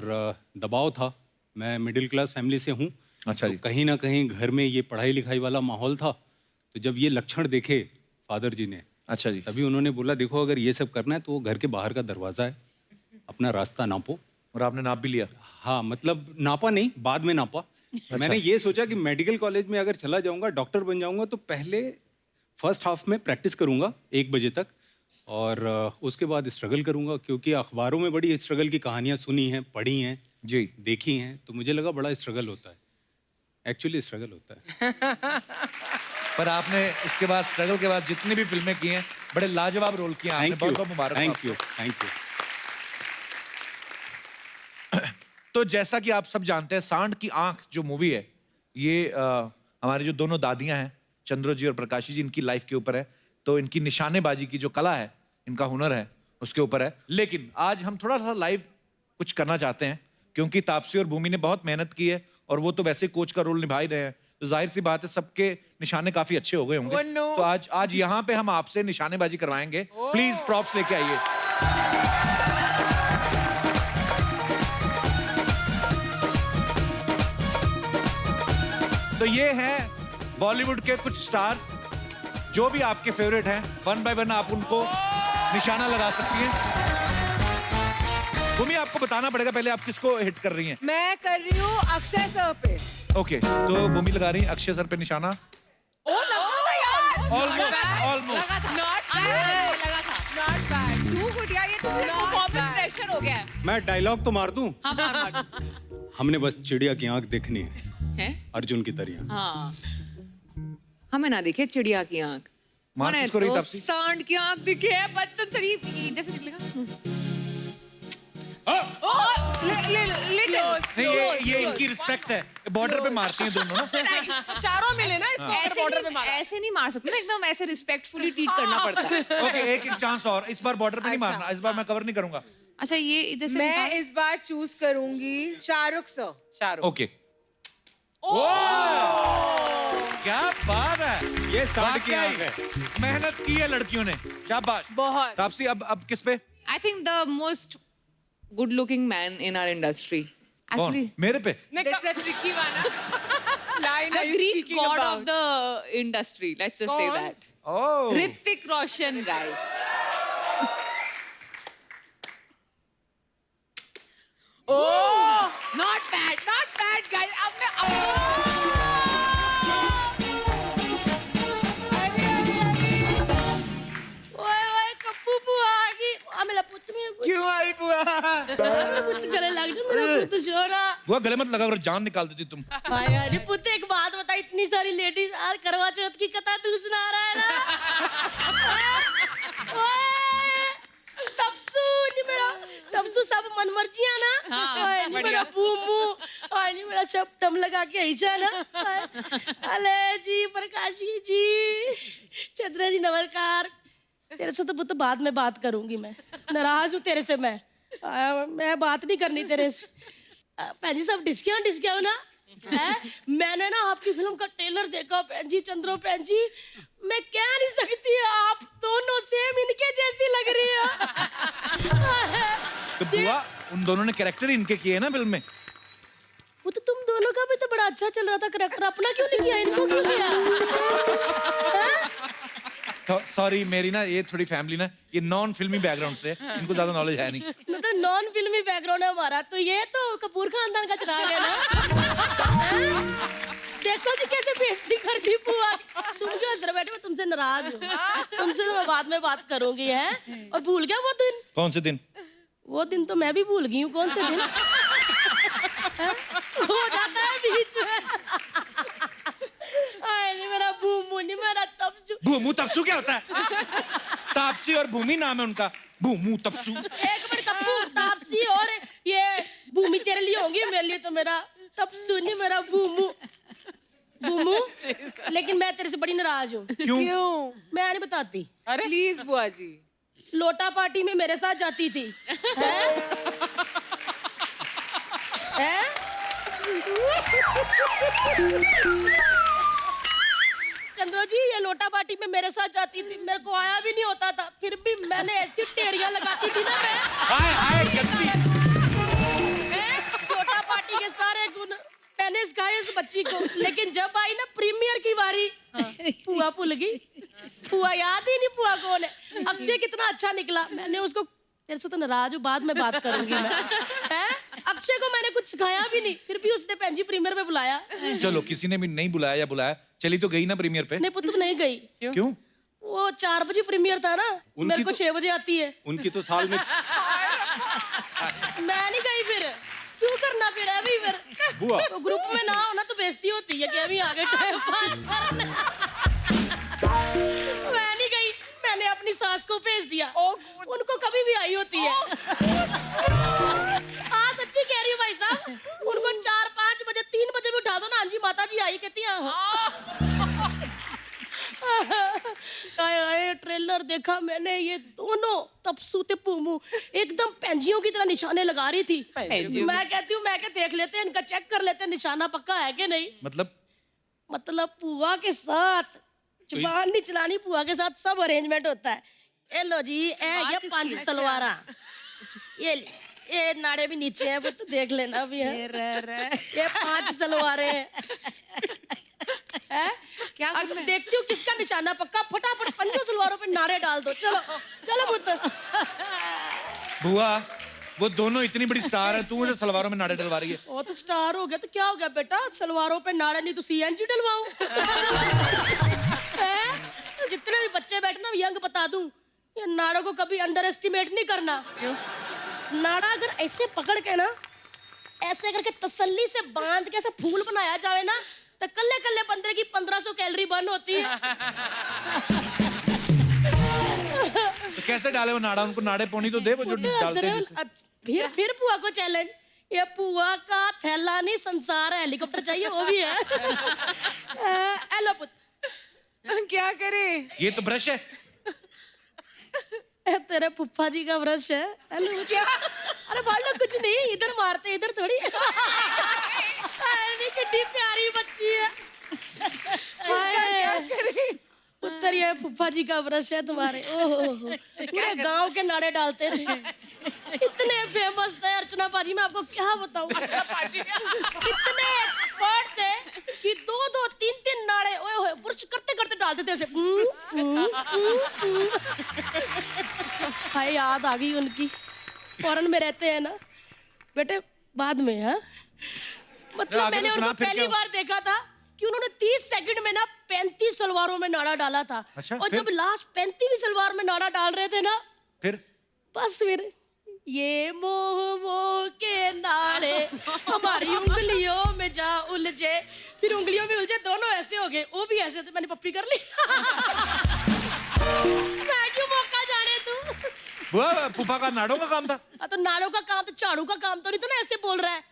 दबाव था, मैं मिडिल क्लास फैमिली से हूँ। अच्छा तो कहीं ना कहीं घर में ये पढ़ाई लिखाई वाला माहौल था। तो जब ये लक्षण देखे फादर जी ने, अच्छा जी, तभी उन्होंने बोला देखो अगर ये सब करना है तो वो घर के बाहर का दरवाजा है, अपना रास्ता नापो। और आपने नाप भी लिया? हाँ, मतलब नापा नहीं, बाद में नापा। मैंने ये सोचा कि मेडिकल कॉलेज में अगर चला जाऊंगा, डॉक्टर बन जाऊंगा, तो पहले फर्स्ट हाफ में प्रैक्टिस करूंगा 1 बजे तक, और उसके बाद स्ट्रगल करूंगा। क्योंकि अखबारों में बड़ी स्ट्रगल की कहानियां सुनी हैं, पढ़ी हैं जी, देखी हैं, तो मुझे लगा बड़ा स्ट्रगल होता है। एक्चुअली स्ट्रगल होता है। पर आपने इसके बाद स्ट्रगल के बाद जितनी भी फिल्में की हैं, बड़े लाजवाब रोल किए हैं आपने। बहुत बहुत मुबारक। Thank you, thank you. तो जैसा कि आप सब जानते हैं, सांड की आंख जो मूवी है, ये हमारी जो दोनों दादियां हैं, चंद्रो जी और प्रकाशी जी, इनकी लाइफ के ऊपर है। तो इनकी निशानेबाजी की जो कला है, इनका हुनर है, उसके ऊपर है। लेकिन आज हम थोड़ा सा लाइव कुछ करना चाहते हैं, क्योंकि तापसी और भूमि ने बहुत मेहनत की है और वो तो वैसे कोच का रोल निभा ही रहे हैं। तो जाहिर सी बात है सबके निशाने काफी अच्छे हो गए होंगे। Oh, no. तो आज यहाँ पे हम आपसे निशानेबाजी करवाएंगे। प्लीज प्रॉप्स लेके आइए। तो ये हैं बॉलीवुड के कुछ स्टार, जो भी आपके फेवरेट हैं। 1 बाय 1 आप उनको निशाना लगा सकती हैं। भूमि, आपको बताना पड़ेगा पहले आप किसको हिट कर रही हैं। मैं कर रही हूँ अक्षय सर पे। ओके, तो भूमि लगा रही है अक्षय सर पे निशाना। लगा था। Not bad. Too good यार, ये तो performance pressure हो गया है। मैं डायलॉग तो मार दूं? हाँ, मार। हमने बस चिड़िया की आंख देखनी है, हैं? अर्जुन की तरह। हाँ, हमें ना दिखे चिड़िया की आंख, मार हमें किसको रही तो तापसी? सांड की आंख दिखे है। बच्चन शरीफ इधर से निकलेगा। नहीं, ये इनकी रिस्पेक्ट है। बॉर्डर पे मारती हैं दोनों ना। चारों मिले ना इसको। ऐसे नहीं मार सकते ना, एकदम ऐसे रिस्पेक्टफुली ट्रीट करना पड़ता है। ओके, एक चांस और। इस बार बॉर्डर पे नहीं मारना, इस बार मैं कवर नहीं करूंगा। अच्छा, ये इधर से मैं इस बार चूज करूंगी शाहरुख सर। शाहरुख। ओके। क्या बात है, ये सांड की आंख है। मेहनत की है लड़कियों ने, शाबाश। बहुत। तापसी, अब किस पे? I think the most good looking man in our industry. Actually, मेरे पे? That's a tricky one. Line the are you Greek speaking god about? of the industry. Let's just say that. Oh. Hrithik Roshan, guys. Oh, not bad, guys. अब मैं ओए कप्पू बुआ आ गई। आ मेरा पुੱਤ में क्यों आई बुआ? मेरा पुੱਤ गले लग जा, मेरा पुੱਤ छोरा। बुआ गले मत लगा, अगर जान निकाल देती तुम। हाय अरे पुੱਤ, एक बात बता, इतनी सारी लेडीज और करवा चौथ की कथा तू सुना रहा है ना? तपसू नहीं मेरा, तपसू सब मनमर्जियां ना। हाँ, हाय, नहीं बढ़िया। मेरा बूमू हाय नहीं मेरा सब दम लगा के आई जाना। अले जी प्रकाशी जी, चंद्र जी नमस्कार। तेरे से तो पुत्र बाद में बात करूंगी, मैं नाराज हूँ तेरे से। मैं बात नहीं करनी तेरे से। भैन जी सब डिस्किया ना है। मैंने ना आपकी फिल्म का ट्रेलर देखा भैन जी, चंद्रो भैन जी, मैं कह नहीं सकती आप दोनों सेम इनके जैसी लग रही है। तो बुआ उन दोनों ने कैरेक्टर इनके किए ना फिल्म में। वो तो तुम दोनों का भी तो बड़ा अच्छा चल रहा था कैरेक्टर, अपना क्यों नहीं किया, इनको क्यों किया? तो सॉरी मेरी ना ये थोड़ी फैमिली ना ये नॉन फिल्मी बैकग्राउंड से है, इनको ज्यादा नॉलेज है नहीं। तो नॉन फिल्मी बैकग्राउंड है हमारा, तो ये तो कपूर खानदान का चिराग है ना। देखो जी कैसे बेइज्जती कर दी बुआ। तुम क्यों हंस रहे बैठे, मैं तुमसे नाराज हूँ। तुमसे तो मैं बाद में बात करूंगी है। और भूल गया वो दिन? कौन से दिन? वो दिन तो मैं भी भूल गई हूँ, कौन से दिन हो जाता है बीच में। नहीं मेरा भूमू नहीं मेरा तपसू। भूमू तपसू क्या होता है? तापसी और भूमि नाम है उनका, भूमू तपसू। एक मिनट कप्पू, तापसी और ये भूमि तेरे लिए होंगी, मेरे लिए तो मेरा तपसू नहीं मेरा भूमू। भूमू लेकिन मैं तेरे से बड़ी नाराज हूँ। क्यों? मैं नहीं बताती। अरे प्लीज बुआ जी। लोटा पार्टी में मेरे साथ जाती थी है? चंद्रो जी ये लोटा पार्टी में मेरे साथ जाती थी, मेरे को आया भी नहीं होता था, फिर भी मैंने ऐसी टेरियां लगाती थी ना मैं लोटा पार्टी के सारे गुण मैंने सिखाए इस बच्ची को। लेकिन जब आई ना प्रीमियर की बारी, पुआ भूल गई। पुआ याद ही नहीं पुआ कौन है। अक्षय कितना अच्छा निकला, मैंने उसको, तेरे से तो नाराज हूँ, बाद में बात करूंगी मैं है? अक्षय को मैंने कुछ सिखाया भी नहीं, फिर भी उसने भैन जी प्रीमियर पे बुलाया। चलो किसी ने भी नहीं बुलाया या बुलाया, चली तो गई ना प्रीमियर पे। नहीं पुत्र नहीं गई। क्यों? वो 4 बजे प्रीमियर था ना, मेरे को 6 बजे आती है। उनकी तो साल में मैं नहीं गई, फिर क्यों करना फिर अभी फिर बुआ। तो ग्रुप में ना हो ना तो बेइज्जती होती है कि अभी आगे टाइम पास करना। मैं नहीं गई, मैंने अपनी सास को भेज दिया, उनको कभी भी आई होती है। हाँ सच्ची कह रही हूँ भाई साहब, उनको 4-5 बजे 3 बजे भी उठा दो ना, हाँ जी माता जी आई कहती है। ट्रेलर देखा मैंने, ये दोनों तपसू ते पूमू एकदम पेंजियों की तरह निशाने लगा रही थी। मैं कहती हूँ मैं क्या देख लेते हैं, इनका चेक कर लेते हैं निशाना पक्का है कि नहीं। मतलब पुआ के साथ जुबान नहीं चलानी, पुआ के साथ सब अरेंजमेंट होता है। ए लो जी ये 5 सलवारा, ये नाड़े भी नीचे हैं, वो तो देख लेना भी है। ये 5 सलवारे है? क्या अब देखती हूँ किसका निशाना पक्का, फटाफट 5 सलवारों पे नारे डाल दो। चलो चलो पुत्र। बुआ वो दोनों इतनी बड़ी स्टार है, तू मुझे सलवारों में नाड़े डलवा रही है। वो तो स्टार हो गया तो क्या हो गया बेटा, सलवारों पे नाड़े नहीं तो CNG डलवाऊं। जितने भी बच्चे बैठे ना यंग बता दूं, ये नाड़ों को कभी अंडर एस्टिमेट नहीं करना। नाड़ा अगर ऐसे पकड़ के ना, ऐसे करके तसल्ली से बांध के ऐसा फूल बनाया जाए ना, तो कल्ले कल्ले बंदे की 1500 कैलोरी बर्न होती है। तो कैसे डाले वो नाड़ा, उनको नाड़े पौनी तो दे वो जो डालते हैं जैसे। फिर पुआ को चैलेंज, ये पुआ का थैला नहीं संसार है, हेलीकॉप्टर चाहिए वो भी है। हेलो पुत्र क्या करे? ये तो ब्रश है। तेरे फुफ्फा जी का ब्रश है। हेलो क्या? अरे भाई लोग कुछ नहीं, इधर मारते इधर थोड़ी। अरे कितनी प्यारी बच्ची है। उत्तर ये फुफ्फा जी का ब्रश है तुम्हारे। ओहो पूरे गांव के नाड़े डालते थे, इतने फेमस थे अर्चना पाजी, मैं आपको क्या बताऊं। इतने एक्सपर्ट थे कि 2-2, 3-3 नाड़े ओए होए ब्रश करते करते डालते थे ऐसे। हाय याद आ गई उनकी, फॉरेन में रहते हैं ना बेटे, बाद में है। मतलब मैंने उनको पहली बार देखा था कि उन्होंने 30 सेकंड में ना 35 सलवारों में नाड़ा डाला था। अच्छा, और जब लास्ट 35वीं सलवार में नाड़ा डाल रहे थे ना, फिर ये मोह के नाड़े हमारी उंगलियों में जा उलझे, फिर उंगलियों में उलझे, दोनों ऐसे हो गए, वो भी ऐसे थे, मैंने पप्पी कर ली। मैं क्यों मौका जाने तू। वो फूफा का नाड़ों का काम था। तो नाड़ों का काम तो झाड़ू का काम तो नहीं था ना, ऐसे बोल रहा है।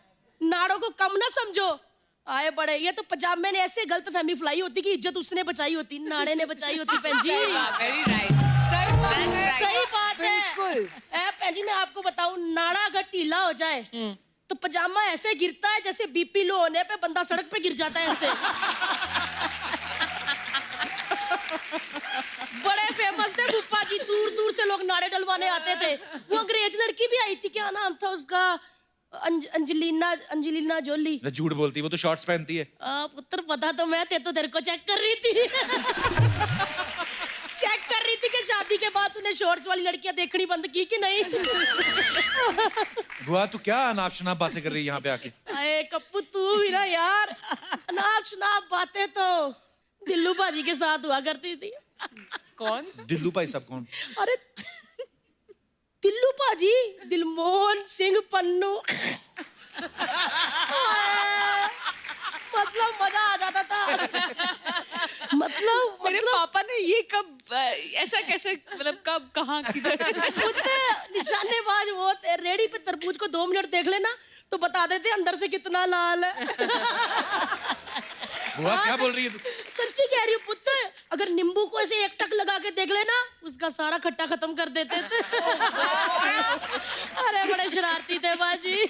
नाड़ों को कम ना समझो। आए बड़े, ये तो पजामे ने ऐसे गलत फहमी फैलाई होती कि इज्जत उसने बचाई होती, नाड़े ने बचाई होती। बहन जी वेरी राइट, सही बात है। बहन जी मैं आपको बताऊं, नाड़ा अगर ढीला हो जाए तो पजामा ऐसे गिरता है जैसे बीपी लो होने पे बंदा सड़क पे गिर जाता है ऐसे। बड़े फेमस थे बुप्पा जी, दूर दूर से लोग नाड़े डलवाने आते थे। वो अंग्रेज लड़की भी आई थी, क्या नाम था उसका, अंजलिना जोली। झूठ बोलती, वो तो शॉर्ट्स पहनती है। पुत्र पता तो मैं ते तो तेरे को चेक कर रही थी। चेक कर रही थी कि शादी के बाद तूने शॉर्ट्स वाली लड़कियां देखनी बंद की कि नहीं। बुआ तू क्या अनाप शनाप बातें कर रही है यहाँ पे आके? अरे कप्पू तू भी ना यार, अनाप शनाप बातें तो दिल्लू भाजी के साथ हुआ करती थी। कौन? दिल्लू भाई साहब कौन? अरे दिल्लू भाजी, दिलमोहन सिंह पन्नू। मतलब मजा आ जाता था। मेरे पापा ने ये कब ऐसा कैसे, मतलब कब कहाँ किधर? निशानेबाज वो रेडी पे तरबूज को 2 मिनट देख लेना तो बता देते अंदर से कितना लाल है। बुआ क्या बोल रही है तू? सच्ची कह रही हूँ पुत्र, अगर नींबू को ऐसे एक टक लगा के देख लेना उसका सारा खट्टा खत्म कर देते थे। अरे बड़े शरारती थे बाजी।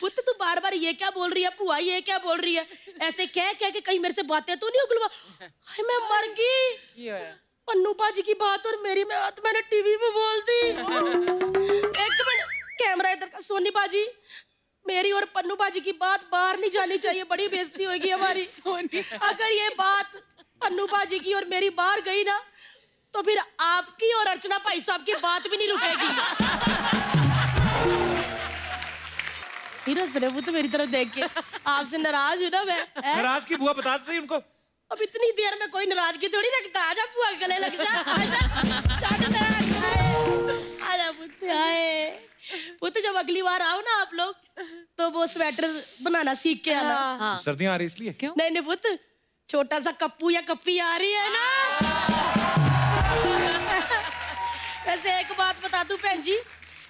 पुत्र तू बार बार ये क्या बोल रही है, पुआ ये क्या बोल रही है, ऐसे कह के कहीं मेरे से बातें तो नहीं उगलवा। हाय मैं मर गई। पन्नू बाजी की बात और मेरी में बात मैंने टीवी पे बोल दी। एक मिनट, कैमरा इधर का। सोनी बाजी, मेरी और पन्नू बाजी की बात बाहर नहीं जानी चाहिए, बड़ी बेइज्जती होगी हमारी। अगर ये बात पन्नू बाजी की और मेरी बाहर गई ना तो फिर आपकी और अर्चना भाई साहब की बात भी नहीं रुकेगी। वो तो मेरी तरफ देख के आपसे नाराज हूं ना मैं। नाराज की बुआ बता सही उनको। अब इतनी देर में कोई नाराजगी थोड़ी रखता। आजा बुआ गले लग जा। आजा पुत्र, आए पुत्र, जब अगली बार आओ ना आप लोग तो वो स्वेटर बनाना सीख के आना। सर्दियां आ रही इसलिए? क्यों? नहीं पुत्र, छोटा सा कप्पू या कप्पी आ रही है ना। वैसे एक बात बता दूं बहन जी,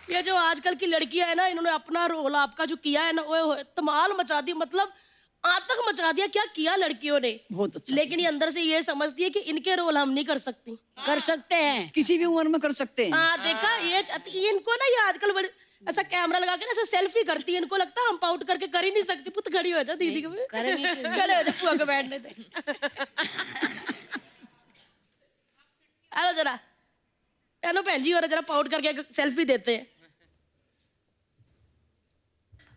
ये जो आजकल की लड़कियां है ना, इन्होंने अपना रोल आपका जो किया है ना, वो धमाल मचा दी, मतलब आतंक मचा दिया। क्या किया लड़कियों ने, बहुत अच्छा। लेकिन ये अंदर से ये समझती है कि इनके रोल हम नहीं कर सकती। कर सकते हैं, किसी भी उम्र में कर सकते हैं। हाँ देखा, ये इनको ना, ये आजकल बड़े ऐसा कैमरा लगा के ना ऐसा सेल्फी करती है, इनको लगता है हम पाउट करके कर ही नहीं सकती। पुत खड़ी हो जा दीदी को, खड़े हो जा, पुआ को बैठने दे। हेलो जरा, हेलो बहन जी, और जरा पाउट करके सेल्फी देते हैं।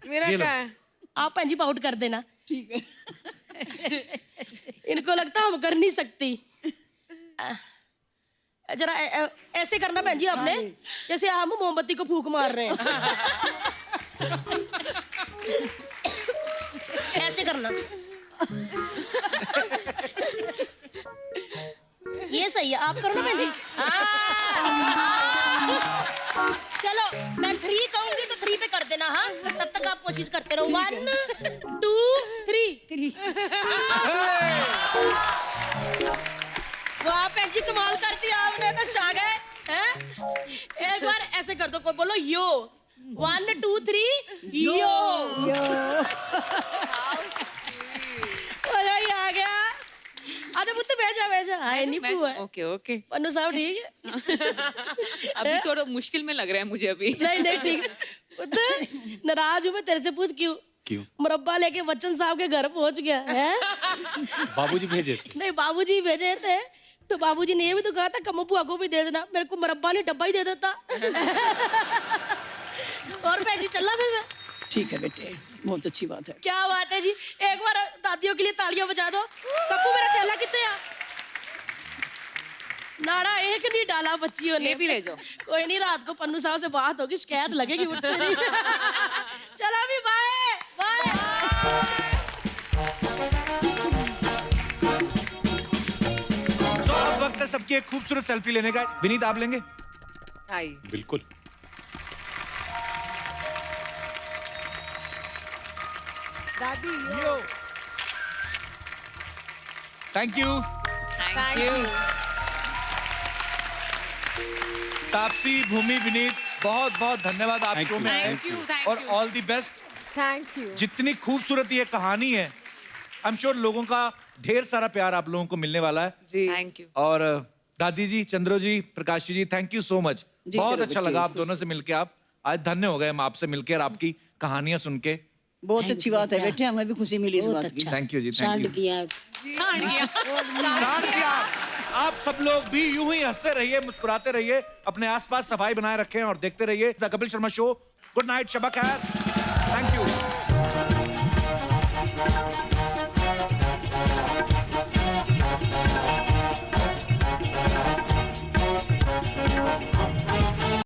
मेरा क्या है? आप बहन जी पाउट कर देना। ठीक है। इनको लगता हम कर नहीं सकती। जरा ऐसे करना बहन जी आपने, जैसे हम मोमबत्ती को फूंक मार रहे हैं। ऐसे करना। ये सही है, आप करो ना बहन जी। चलो मैं 3 कहूंगी तो 3 पे कर देना। हाँ, तब तक आप कोशिश करते रहो। 1 2 3। वाह बहन जी, कमाल कर दिया आपने तो, छा गए हैं। एक बार ऐसे कर दो, कोई बोलो यो। 1 2 3 यो। आ गया। आजा पुत्र, भेजा। आए नहीं हुआ। ओके। पन्नू साहब ठीक है? अभी थोड़ा मुश्किल में लग रहा है मुझे अभी। नहीं ठीक। पुत्र नाराज हूँ मैं तेरे से, पूछ क्यों? मुरब्बा लेके बच्चन साहब के घर पहुंच गया है। बाबूजी भेजे थे। नहीं, बाबूजी भेजे थे तो बाबूजी ने ये भी तो कहा था कम्मो बुआ को भी दे देना। मेरे को मुरब्बा ने डब्बा ही दे देता। और बहन जी चलना फिर मैं। ठीक है बेटे, बहुत अच्छी बात है। क्या बात है जी, एक बार दादियों के लिए तालियां बजा दो। कप्पू मेरा थैला कितने आ? नाड़ा एक नहीं डाला बच्चियों ने। ये भी ले जाओ। कोई नहीं, रात को पन्नू साहब से बात होगी, शिकायत लगेगी। चलो अभी बाय बाय। अब वक्त है सबकी एक खूबसूरत सेल्फी लेने का। विनीत आप लेंगे? बिल्कुल। दादी थैंक यू। तापसी, भूमि, विनीत, बहुत बहुत धन्यवाद आप शो में आए। Thank you. और all the best. Thank you. जितनी खूबसूरत ये कहानी है, आई एम श्योर लोगों का ढेर सारा प्यार आप लोगों को मिलने वाला है। जी थैंक यू। और दादी जी, चंद्रो जी, Prakash ji, thank you so much. जी, बहुत चलो अच्छा बच्चे, लगा आप दोनों से मिलके। आप आज धन्य हो गए हम आपसे मिलके और आपकी कहानियां सुन के। बहुत अच्छी बात है बेटे, हमें भी खुशी मिली इस बात की। थैंक यू जी, थैंक सांड यू। किया सांड किया। आप सब लोग भी यूं ही हंसते रहिए, मुस्कुराते रहिए, अपने आसपास सफाई बनाए रखें और देखते रहिए the Kapil Sharma show. Good night, शब खैर, थैंक यू।